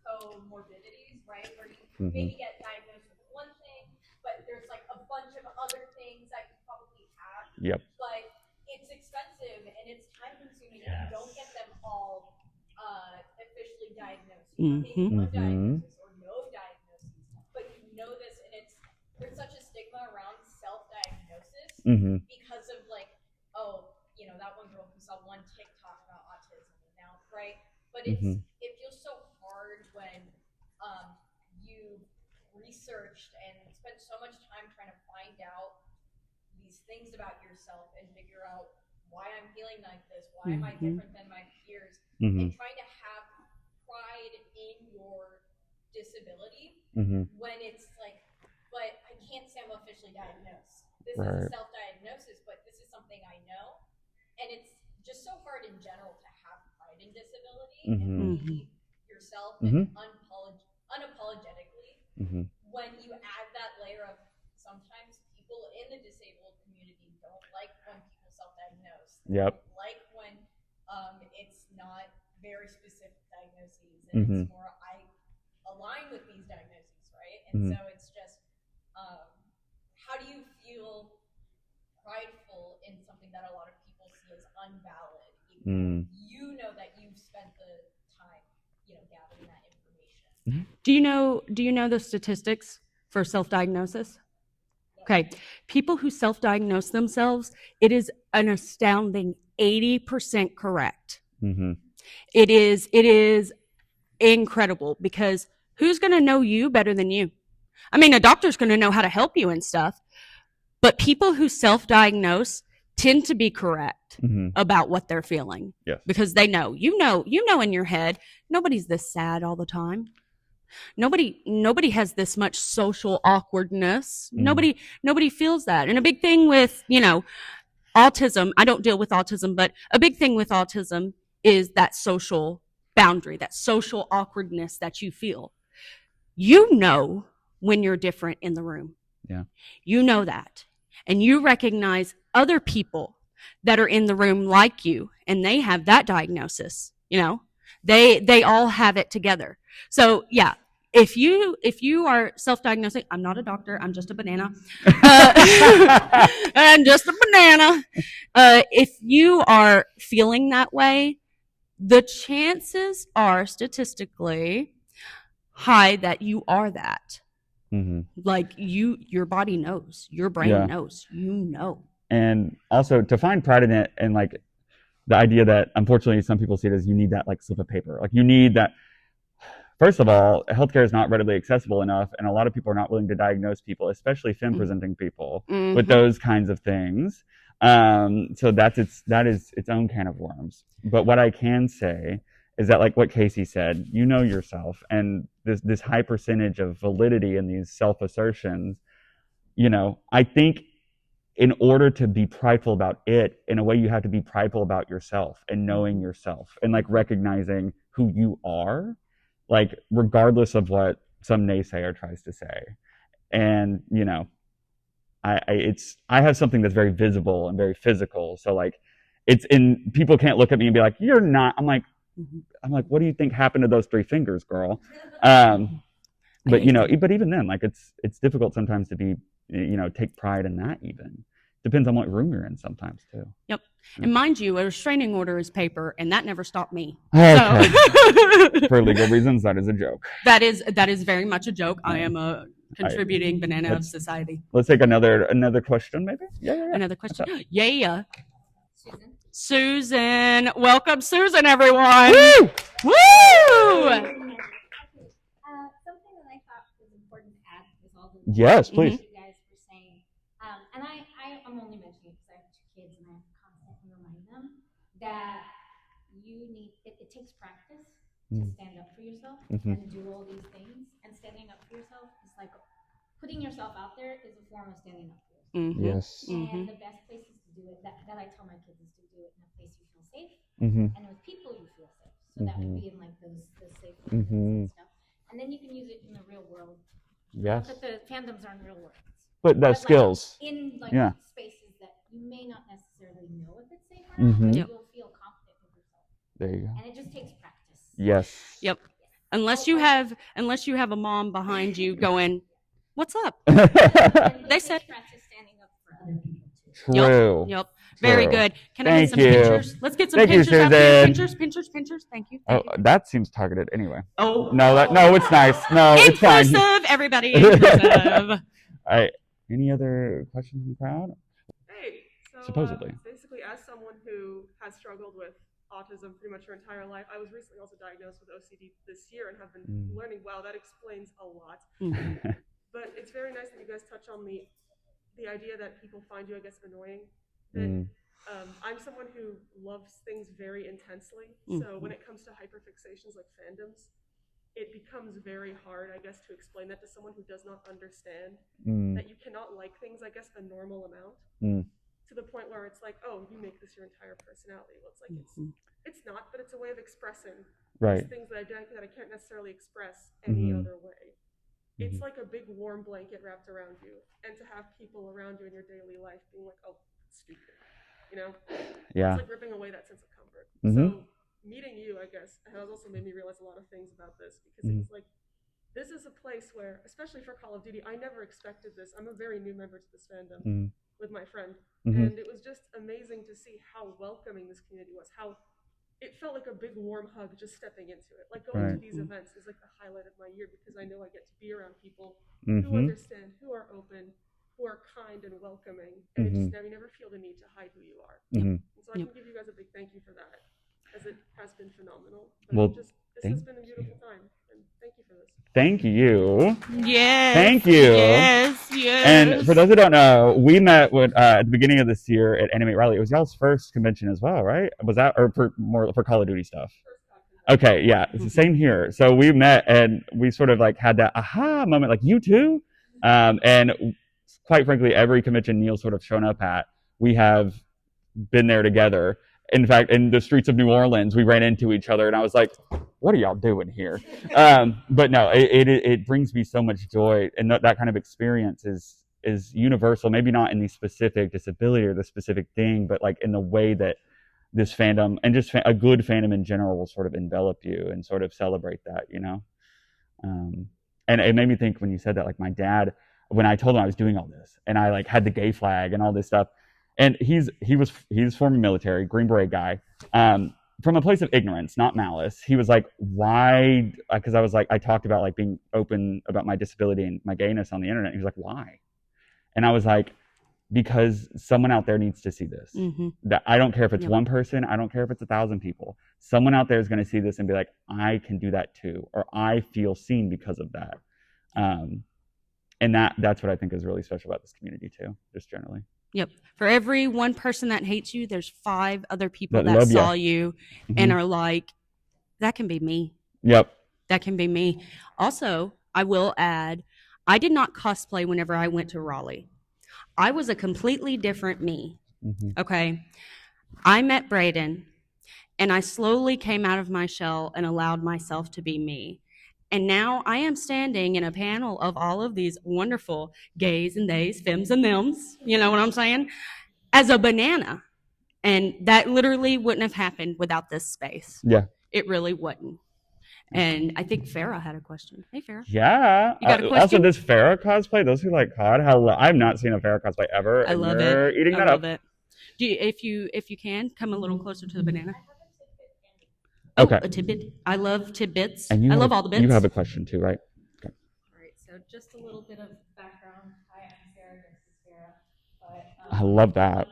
comorbidities, right? Where you maybe get diagnosed with one thing, but there's like a bunch of other things that you probably have. Yep. But it's expensive and it's time consuming, and you don't get them all officially diagnosed. You may get one diagnosis or no diagnosis, but you know this, and there's such a stigma around self-diagnosis because of like, oh, that one girl who saw one TikTok about autism and now, right? But it feels so hard when you researched and spent so much time trying to find out these things about yourself and figure out why I'm feeling like this, why am I different than my peers, and trying to have pride in your disability when it's like, but I can't say I'm officially diagnosed. This is a self-diagnosis, but this is something I know. And it's just so hard in general to have pride in disability and be yourself and unapologetically when you add that layer of sometimes people in the disabled community don't like when people self-diagnose. They don't like when it's not very specific diagnoses and it's more I align with these diagnoses, right? And so it's just how do you feel prideful in something that a lot of people see as unvalid, even you know that you've spent the time, gathering that information. Do you know the statistics for self-diagnosis? Okay, people who self-diagnose themselves, it is an astounding 80% correct. It is incredible, because who's going to know you better than you? I mean, a doctor's going to know how to help you and stuff, but people who self-diagnose tend to be correct about what they're feeling. Yes. Because they know, you know in your head, nobody's this sad all the time. Nobody has this much social awkwardness. Nobody feels that. And a big thing with, autism, I don't deal with autism, but a big thing with autism is that social boundary, that social awkwardness that you feel. You know when you're different in the room. Yeah. You know that. And you recognize other people that are in the room like you, and they have that diagnosis. They all have it together. So yeah, if you are self-diagnosing, I'm not a doctor, I'm just a banana. I'm just a banana. If you are feeling that way, the chances are statistically high that you are that. Like your body knows, your brain knows, And also to find pride in it, and like the idea that unfortunately some people see it as you need that like slip of paper. Like you need that. First of all, healthcare is not readily accessible enough, and a lot of people are not willing to diagnose people, especially femme-presenting people, with those kinds of things. So that is its own can of worms. But what I can say is that, like what Casey said, you know yourself, and this high percentage of validity in these self-assertions, I think in order to be prideful about it, in a way you have to be prideful about yourself and knowing yourself and like recognizing who you are, like regardless of what some naysayer tries to say. And, I have something that's very visible and very physical. So like people can't look at me and be like, you're not, I'm like, what do you think happened to those 3 fingers, girl? But but even then, like it's difficult sometimes to be, take pride in that. Even depends on what room you're in sometimes too. Yep. And mind you, a restraining order is paper, and that never stopped me. Okay. For legal reasons, that is a joke. That is very much a joke. I am a contributing banana of Let's- society. Let's take another question, maybe. Yeah. Another question. What's up? Yeah. Susan. Susan. Welcome, Susan, everyone. Woo! Woo! Something that I thought was important to add is all the Yes, please. you guys were saying. And I'm only mentioning it because I have 2 kids and I have to constantly remind them that it takes practice to stand up for yourself and do all these things. And standing up for yourself is like putting yourself out there is a form of standing up for yourself. Yes. And the best places to do it, that I tell my kids, is to do it in a place you feel safe and with people you feel safe. So that would be in like those safe places and stuff. And then you can use it in the real world. Yes. But the fandoms aren't real worlds. But that's skills. Like, in like Yeah. spaces that you may not necessarily know if it's safe or not, but you'll feel confident with yourself. There you go. And it just takes practice. Yes. Yep. Unless you have a mom behind you going, "What's up?" And They it said- takes practice standing up for other people too. True. Yep. Very True. good. Can I Thank get some you. pictures? Let's get some Thank you, pictures out there. Susan. Pictures. Thank you. Oh, that seems targeted anyway. Oh. No, it's nice. No, it's fine. Inclusive, everybody. Inclusive. Any other questions in the crowd? Hey, so Supposedly. basically, as someone who has struggled with autism pretty much her entire life, I was recently also diagnosed with OCD this year and have been learning. Wow, that explains a lot. But it's very nice that you guys touch on the idea that people find you, I guess, annoying. That I'm someone who loves things very intensely. So when it comes to hyperfixations like fandoms, it becomes very hard, I guess, to explain that to someone who does not understand that you cannot like things, I guess, a normal amount to the point where it's like, oh, you make this your entire personality. Well, it's like it's not, but it's a way of expressing these things that I can't necessarily express any other way. It's like a big warm blanket wrapped around you, and to have people around you in your daily life being like, oh, stupid, you know? Yeah. It's like ripping away that sense of comfort. So meeting you, I guess, has also made me realize a lot of things about this, because it was like, this is a place where, especially for Call of Duty, I never expected this. I'm a very new member to this fandom with my friend, and it was just amazing to see how welcoming this community was, how it felt like a big warm hug just stepping into it. Like going to these events is like the highlight of my year, because I know I get to be around people who understand, who are open, who are kind and welcoming, and it just you never feel the need to hide who you are. And so I can give you guys a big thank you for that, as it has been phenomenal. But Well, this has been a beautiful time, and thank you for this. Thank you. Yes. Thank you. Yes. And for those who don't know, we met at the beginning of this year at Animate Rally. It was y'all's first convention as well, right? Was that, or for Call of Duty stuff? Okay, yeah, it's the same here. So we met and we sort of like had that aha moment, like, you too? And quite frankly, every convention Neil's sort of shown up at, we have been there together. In fact, in the streets of New Orleans, we ran into each other and I was like, what are y'all doing here? But no, it brings me so much joy, and that kind of experience is universal, maybe not in the specific disability or the specific thing, but like in the way that this fandom and just a good fandom in general will sort of envelop you and sort of celebrate that, you know? And it made me think when you said that, like my dad, when I told him I was doing all this and I like had the gay flag and all this stuff, and he's former military, Green Beret guy, from a place of ignorance, not malice. He was like, why? Because I was like, I talked about like being open about my disability and my gayness on the internet. He was like, why? And I was like, because someone out there needs to see this. That I don't care if it's one person, I don't care if it's 1,000 people. Someone out there is going to see this and be like, I can do that too, or I feel seen because of that. And that's what I think is really special about this community too, just generally. Yep. For every one person that hates you, there's 5 other people that love ya. saw you and are like, that can be me. Yep. That can be me. Also, I will add, I did not cosplay whenever I went to Raleigh. I was a completely different me. Okay. I met Braden and I slowly came out of my shell and allowed myself to be me. And now I am standing in a panel of all of these wonderful gays and theys, femmes and thems, you know what I'm saying, as a banana. And that literally wouldn't have happened without this space. Yeah. It really wouldn't. And I think Farrah had a question. Hey, Farrah. Yeah. You got a Also, question? this Farrah cosplay, those who like COD, I've not seen a Farrah cosplay ever. I love you're it. Eating I that love up. it. Do you, if you can, come a little closer to the banana. Okay. A tidbit. I love tidbits. And I love all the bits. You have a question too, right? All right, so just a little bit of background. Hi, I'm Sarah. This is Sarah. But I love that.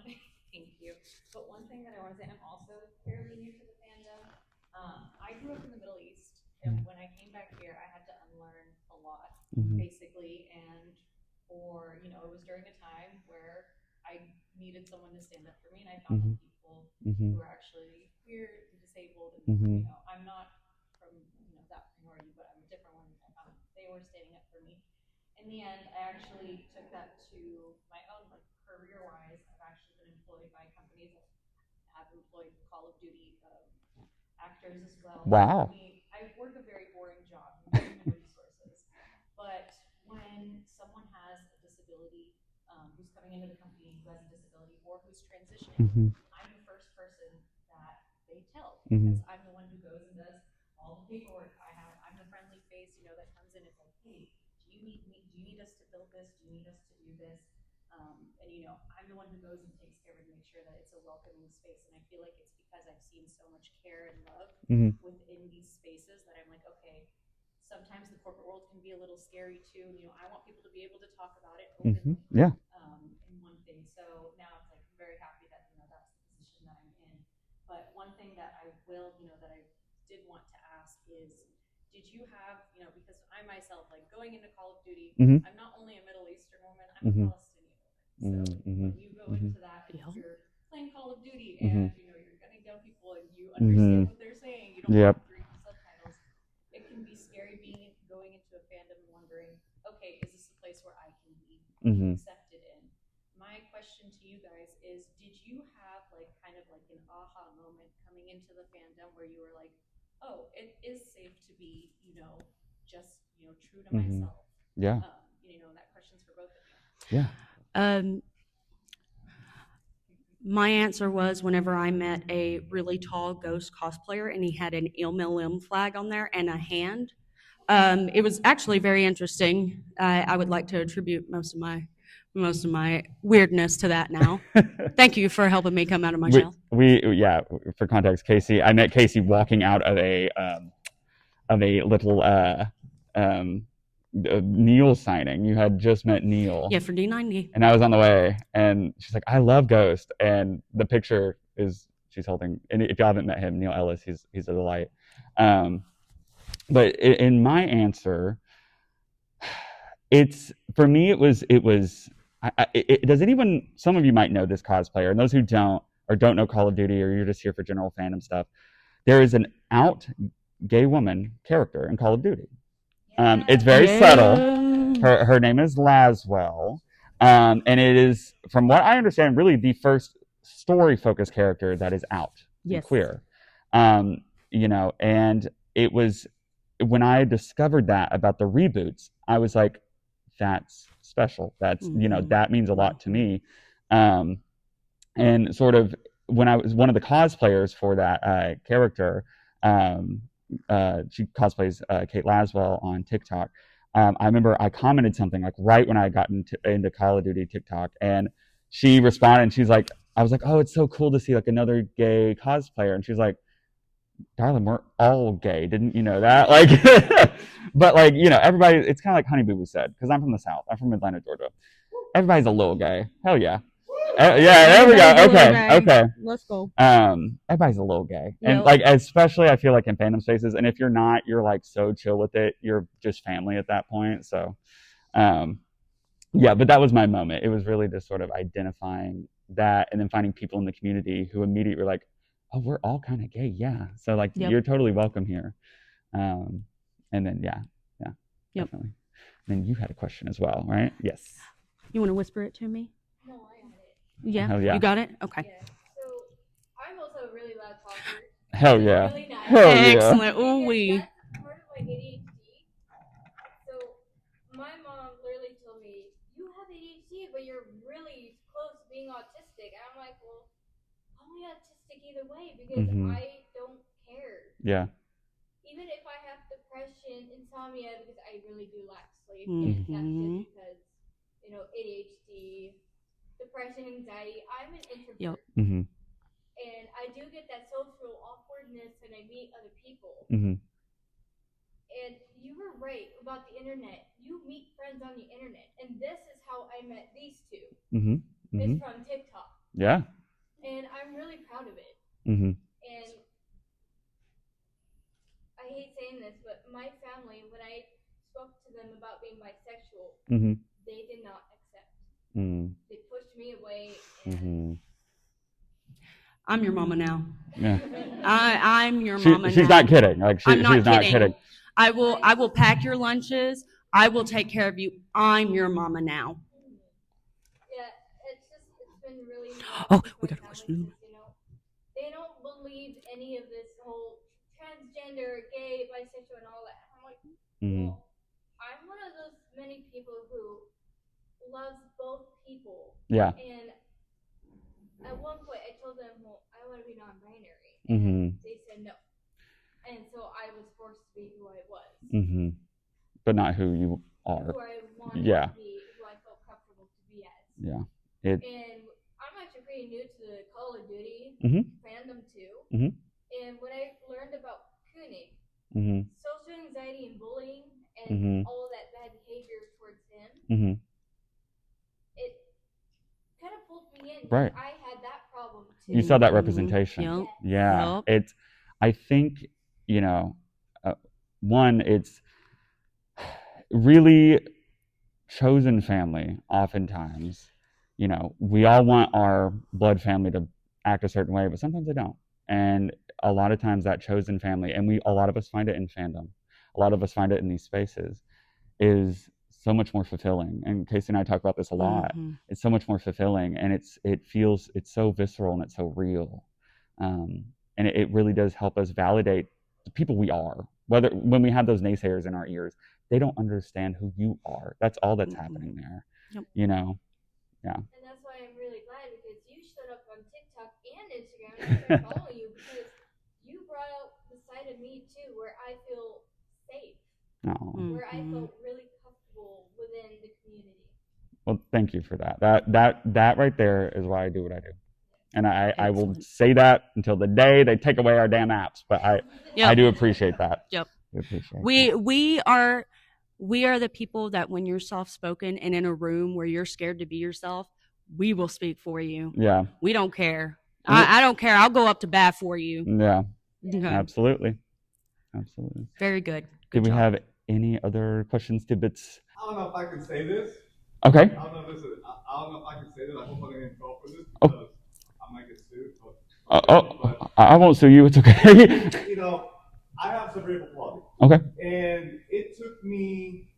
thank you. But one thing that I want to say, I'm also fairly new to the fandom. I grew up in the Middle East, and when I came back here, I had to unlearn a lot, basically. And it was during a time where I needed someone to stand up for me, and I found people who were actually queer and disabled, and I'm not from that minority, but I'm a different one. I found they were standing up for me. In the end, I actually took that to my own, like, career-wise. I've actually been employed by companies that have employed Call of Duty actors as well. Wow. I work a very boring job, human resources. But when someone has a disability, who's coming into the company who has a disability or who's transitioning, I'm the first person that they tell, because I'm the one who goes and does all the paperwork. I'm the friendly face, that comes in. It's like, hey, do you need us to build this? Do you need us to do this? I'm the one who goes and takes care of it and makes sure that it's a welcoming space. And I feel like it's because I've seen so much care and love within these spaces that I'm like, okay, sometimes the corporate world can be a little scary too. I want people to be able to talk about it openly. Yeah. In one thing. So now it's like, I'm very happy that, that's the position that I'm in. But one thing that I will, that I did want to ask is, did you have, because I myself, like, going into Call of Duty, I'm not only a Middle Eastern woman, I'm a Palestinian woman. So when you go into that, you're playing Call of Duty, and you're gunning down people, and you understand what they're saying. You don't have to read the subtitles. It can be scary going into a fandom and wondering, okay, is this a place where I can be accepted in? My question to you guys is, did you have kind of like an aha moment coming into the fandom where you were like, oh, it is safe to be, just, true to myself? Yeah. That question's for both of you. Yeah. My answer was whenever I met a really tall ghost cosplayer, and he had an ILM flag on there and a hand. It was actually very interesting. I would like to attribute most of my weirdness to that now. Thank you for helping me come out of my shell. For context, I met Casey walking out of a little Neil signing. You had just met Neil. Yeah, for D90. And I was on the way, and she's like, I love Ghost. And the picture is she's holding, and if you haven't met him, Neil Ellis, he's a delight. But in my answer, for me, it was does anyone, some of you might know this cosplayer, and those who don't know Call of Duty, or you're just here for general fandom stuff, there is an out gay woman character in Call of Duty. It's very subtle. Her name is Laswell, and it is, from what I understand, really the first story-focused character that is out and queer. And it was, when I discovered that about the reboots, I was like, that's special. That's that means a lot to me. And sort of when I was one of the cosplayers for that character, she cosplays Kate Laswell on TikTok. I remember I commented something like right when I got into Call of Duty TikTok, and she responded, and she's like, I was like, oh, it's so cool to see like another gay cosplayer, and she's like, darling, we're all gay, didn't you know that? Like, but like, everybody, it's kind of like Honey Boo Boo said, because I'm from the South, I'm from Atlanta, Georgia. Everybody's a little gay. Hell yeah. Yeah, there we go. Okay. Let's go. Everybody's a little gay. And like, especially I feel like in fandom spaces, and if you're not, you're like so chill with it. You're just family at that point. So, yeah, but that was my moment. It was really just sort of identifying that, and then finding people in the community who immediately were like, oh, we're all kind of gay. Yeah. So like, you're totally welcome here. And then, definitely. And then you had a question as well, right? Yes. You want to whisper it to me? No, I got it. Yeah. Hell yeah. You got it? Okay. Yeah. So I'm also a really loud talker. Hell yeah. Really nice. Hell yeah. Excellent. Ooh wee. That's part of my ADHD. So my mom literally told me, you have ADHD, but you're really close to being autistic. And I'm like, well, I'm only autistic either way, because I don't care. Yeah. Even if I have depression, insomnia, because I really do lack sleep, and that's just because, ADHD, depression, anxiety. I'm an introvert. And I do get that social awkwardness when I meet other people. And you were right about the internet. You meet friends on the internet, and this is how I met these two. It's from TikTok. Yeah. And I'm really proud of it. And I hate saying this, but my family, when I spoke to them about being bisexual, they did not accept. They pushed me away. And I'm your mama now. Yeah. I'm your mama now. She's not kidding. Like she's not kidding. I will pack your lunches. I will take care of you. I'm your mama now. Yeah, it's been really. Oh, we got a question. They don't believe any of this whole transgender, gay, bisexual, and all that. I'm like, well, I'm one of those many people who loves both people. Yeah. And at one point, I told them, well, I want to be non-binary. And they said no. And so I was forced to be who I was. But not who you are. Who I wanted to be, who I felt comfortable to be as. Yeah. And I'm actually pretty new to the Call of Duty fandom too. And when I learned about Queerness, social anxiety and bullying and all of that bad behavior towards him, it kind of pulled me in. Right. I had that problem too. You saw that representation. Yep. Yeah. Yep. I think, one, it's really chosen family. Oftentimes, we all want our blood family to act a certain way, but sometimes they don't. And a lot of times that chosen family, and a lot of us find it in fandom, a lot of us find it in these spaces, is so much more fulfilling. And Casey and I talk about this a lot. It's so much more fulfilling, and it's so visceral and it's so real. And it really does help us validate the people we are. When we have those naysayers in our ears, they don't understand who you are. That's all that's happening there. Yep. Yeah. And that's why I'm really glad, because you showed up on TikTok and Instagram, and I started following you because you brought out the side of me too, where I feel safe, where I felt really comfortable within the community. Well, thank you for that. That right there is why I do what I do. And I will say that until the day they take away our damn apps. But I do appreciate that. Yep. We are the people that when you're soft-spoken and in a room where you're scared to be yourself, we will speak for you. Yeah. We don't care. I don't care. I'll go up to bat for you. Yeah. Okay. Absolutely. Very good. Do we have any other questions, tidbits? I don't know if I can say this. Okay. I don't know if I can say this. I hope I didn't fall for this because I might get sued. I won't sue you. It's okay. I have cerebral palsy. Okay. And it took me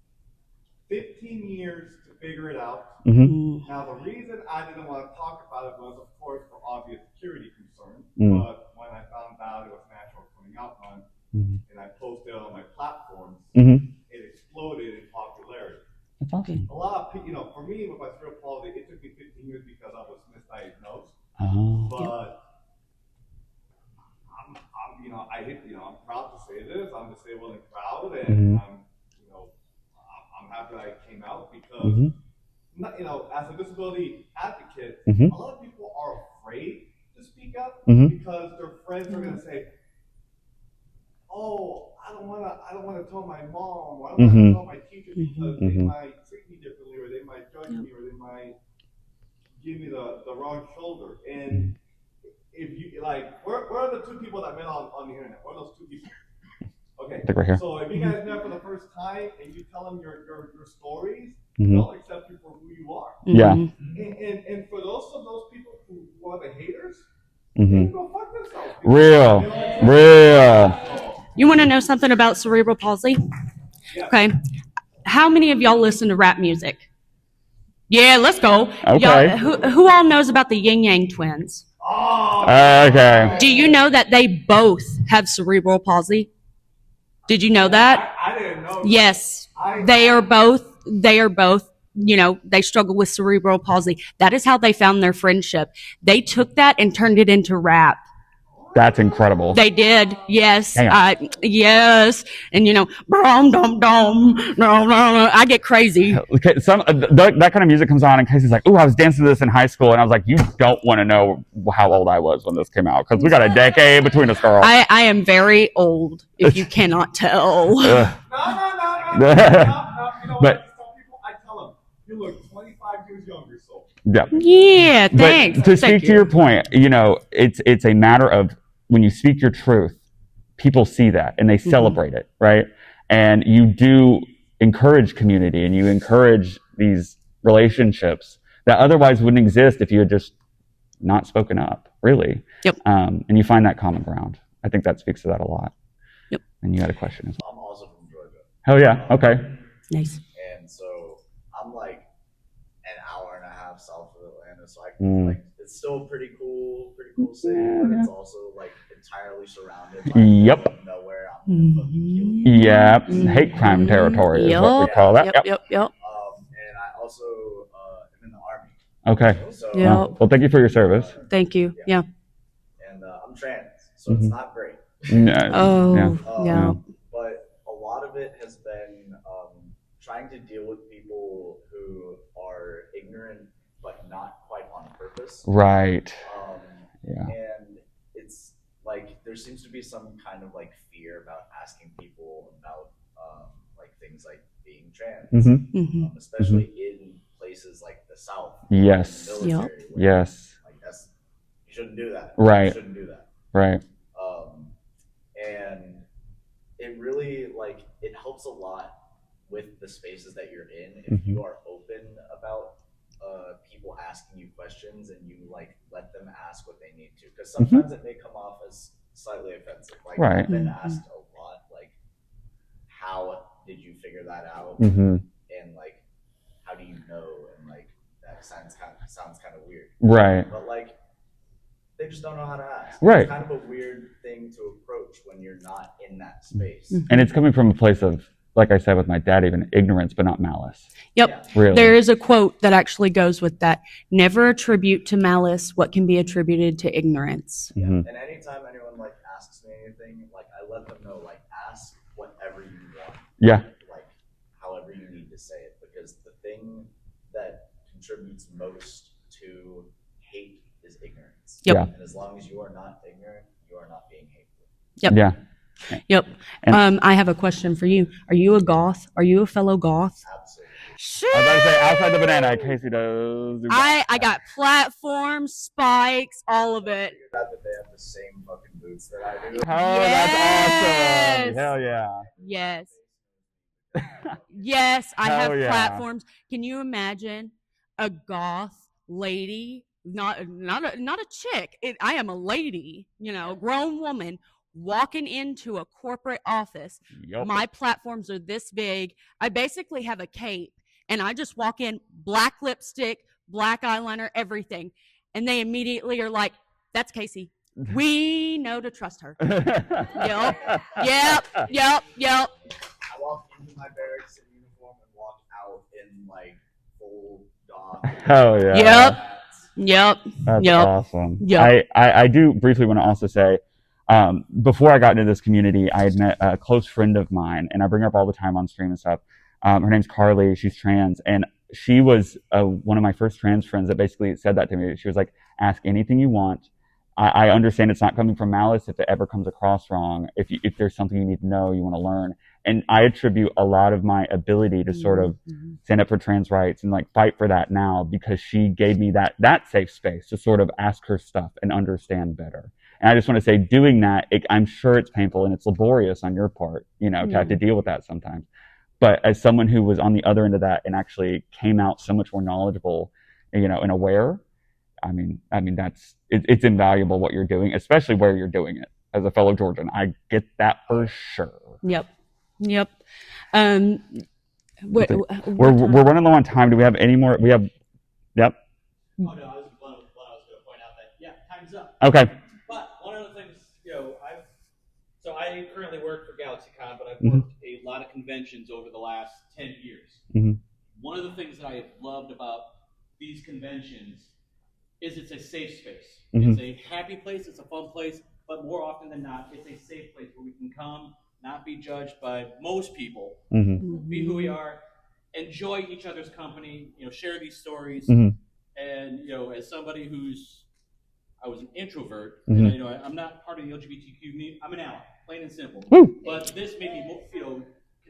15 years to figure it out. Now, the reason I didn't want to talk about it was, of course, for obvious security concerns. But when I found out it was National Coming Out Month, and I posted it on my platforms, it exploded in popularity. That's awesome. A lot of people, for me, with my cerebral palsy, it took me 15 years because I was misdiagnosed. But I'm proud to say this. I'm disabled and proud, and I'm happy that I came out because, as a disability advocate, a lot of people are afraid to speak up because their friends are going to say, "Oh, I don't want to tell my mom, or I don't want to tell my teacher because they might treat me differently, or they might judge me, or they might give me the wrong shoulder." And if you where are the two people that met on the internet? Where are those two people? Okay, right here. So if you guys met for the first time and you tell them your stories, they'll accept you for who you are. Yeah. And for those people who are the haters, they can go fuck themselves. Real. You want to know something about cerebral palsy? Yeah. Okay. How many of y'all listen to rap music? Yeah, let's go. Okay. Who all knows about the Yin Yang twins? Okay. Do you know that they both have cerebral palsy? Did you know that? I didn't know. Yes. They are both, they struggle with cerebral palsy. That is how they found their friendship. They took that and turned it into rap. That's incredible. They did, yes, yes, and brom dom dom, I get crazy. Okay, that kind of music comes on, and Casey's like, "Ooh, I was dancing to this in high school," and I was like, "You don't want to know how old I was when this came out, because we got a decade between us, girl." I am very old, if you cannot tell. No. You know what But- I tell people? I tell them, you look 25 years younger, so. Yeah. Yeah, thanks. But to speak to your point, you know, it's a matter of when you speak your truth, people see that and they celebrate it, right? And you do encourage community and you encourage these relationships that otherwise wouldn't exist if you had just not spoken up, really. Yep. And you find that common ground. I think that speaks to that a lot. Yep. And you had a question as well. I'm also from Georgia. Hell yeah. Okay. Nice. And so I'm like an hour and a half south of Atlanta, so I like it's still pretty cool city, but it's also like entirely surrounded by Yep. nowhere. I'm gonna fucking kill you. Yep. Hate crime territory is what we call that. Yep. And I also am in the Army. Okay. So Well, thank you for your service. Thank you. Yeah. And I'm trans, so it's not great. But a lot of it has been trying to deal with people who are ignorant but not quite on purpose. Right. And it's like there seems to be some kind of like fear about asking people about like things like being trans, especially in places like the South. Yes. Military, Yes. Like that's you shouldn't do that. Right. You shouldn't do that. Right. And it really like it helps a lot with the spaces that you're in if you are open about people asking you questions and you like let them ask what they need to, because sometimes it may come off as slightly offensive. Like I've been asked a lot, like, how did you figure that out? And like, how do you know? And like that sounds kind of weird. Right. But like they just don't know how to ask. Right. It's kind of a weird thing to approach when you're not in that space. And it's coming from a place of, like I said with my dad, even ignorance, but not malice. Yep. Yeah. Really. There is a quote that actually goes with that. Never attribute to malice what can be attributed to ignorance. And anytime anyone like asks me anything, like I let them know, like ask whatever you want. Yeah. Like however you need to say it, because the thing that contributes most to hate is ignorance. Yep. Yeah. And as long as you are not ignorant, you are not being hateful. Yep. Yeah. Yep. And- I have a question for you. Are you a goth? Are you a fellow goth? Absolutely. Shit. I was about to say, outside the banana, Casey does. do that. I got platforms, spikes, all of it. Figured out that they have the same fucking boots that I do. Oh, that's Yes. awesome. Hell yeah. Yes. Yes, I have Hell yeah. platforms. Can you imagine a goth lady, not a chick. I am a lady, a grown woman walking into a corporate office. Yep. My platforms are this big. I basically have a cape and I just walk in, black lipstick, black eyeliner, everything. And they immediately are like, that's Casey. We know to trust her. Yep. I walk into my barracks in uniform and walk out in like full goth. Hell yeah. Yep. That's Yep. awesome. Yep. I do briefly want to also say, before I got into this community, I had met a close friend of mine, and I bring her up all the time on stream and stuff. Her name's Carly. She's trans, and she was one of my first trans friends that basically said that to me. She was like, ask anything you want. I understand it's not coming from malice if it ever comes across wrong. If there's something you need to know, you want to learn. And I attribute a lot of my ability to sort of stand up for trans rights and like fight for that now because she gave me that safe space to sort of ask her stuff and understand better. And I just want to say, doing that, I'm sure it's painful and it's laborious on your part, to have to deal with that sometimes. But as someone who was on the other end of that and actually came out so much more knowledgeable, and aware, I mean, it's invaluable what you're doing, especially where you're doing it. As a fellow Georgian, I get that for sure. Yep. We're running low on time. Do we have any more? Yep. Oh no, I was going to point out that time's up. Okay. But one of the things, I currently work for GalaxyCon, but I've worked a lot of conventions over the last 10 years. One of the things that I loved about these conventions is it's a safe space. It's a happy place, it's a fun place, but more often than not, it's a safe place where we can come, not be judged by most people, be who we are, enjoy each other's company, share these stories. And, as somebody I was an introvert, and I'm not part of the LGBTQ community, I'm an ally, plain and simple. But this made me,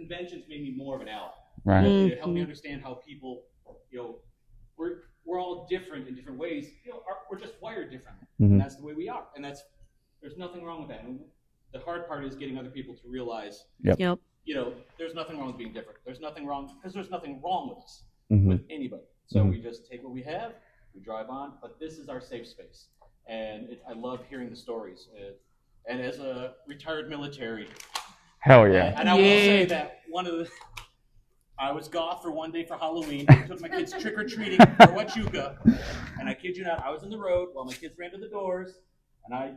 conventions made me more of an ally. Right. It helped me understand how people, we're all different in different ways. We're just wired differently, and that's the way we are. And there's nothing wrong with that. And the hard part is getting other people to realize, there's nothing wrong with being different. There's nothing wrong because there's nothing wrong with us, with anybody. So we just take what we have, we drive on. But this is our safe space, and I love hearing the stories. And as a retired military, hell yeah. And I will say that I was goth for one day for Halloween. Took my kids trick or treating for Huachuca, and I kid you not, I was in the road while my kids ran to the doors, and I,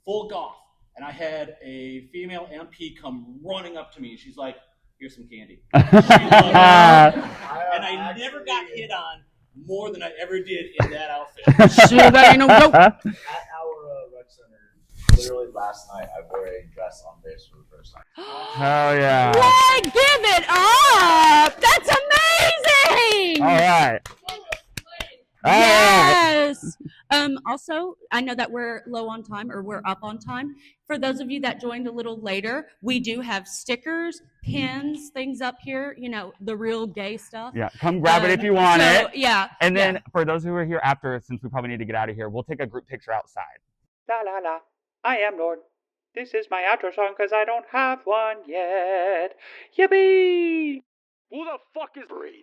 full goth, and I had a female MP come running up to me. She's like, "Here's some candy." She loved it. And I never got hit on more than I ever did in that outfit. That ain't no joke. At our rec center, literally last night, I wore a dress on base for the first time. Hell yeah. What? Give it up! That's amazing! All right. Yes. Also, I know that we're low on time, or we're up on time. For those of you that joined a little later, we do have stickers, pins, things up here, the real gay stuff. Yeah, come grab it if you want it. Yeah. And then for those who are here after, since we probably need to get out of here, we'll take a group picture outside. La la la, I am Lord. This is my outro song because I don't have one yet. Yippee! Who the fuck is Braden?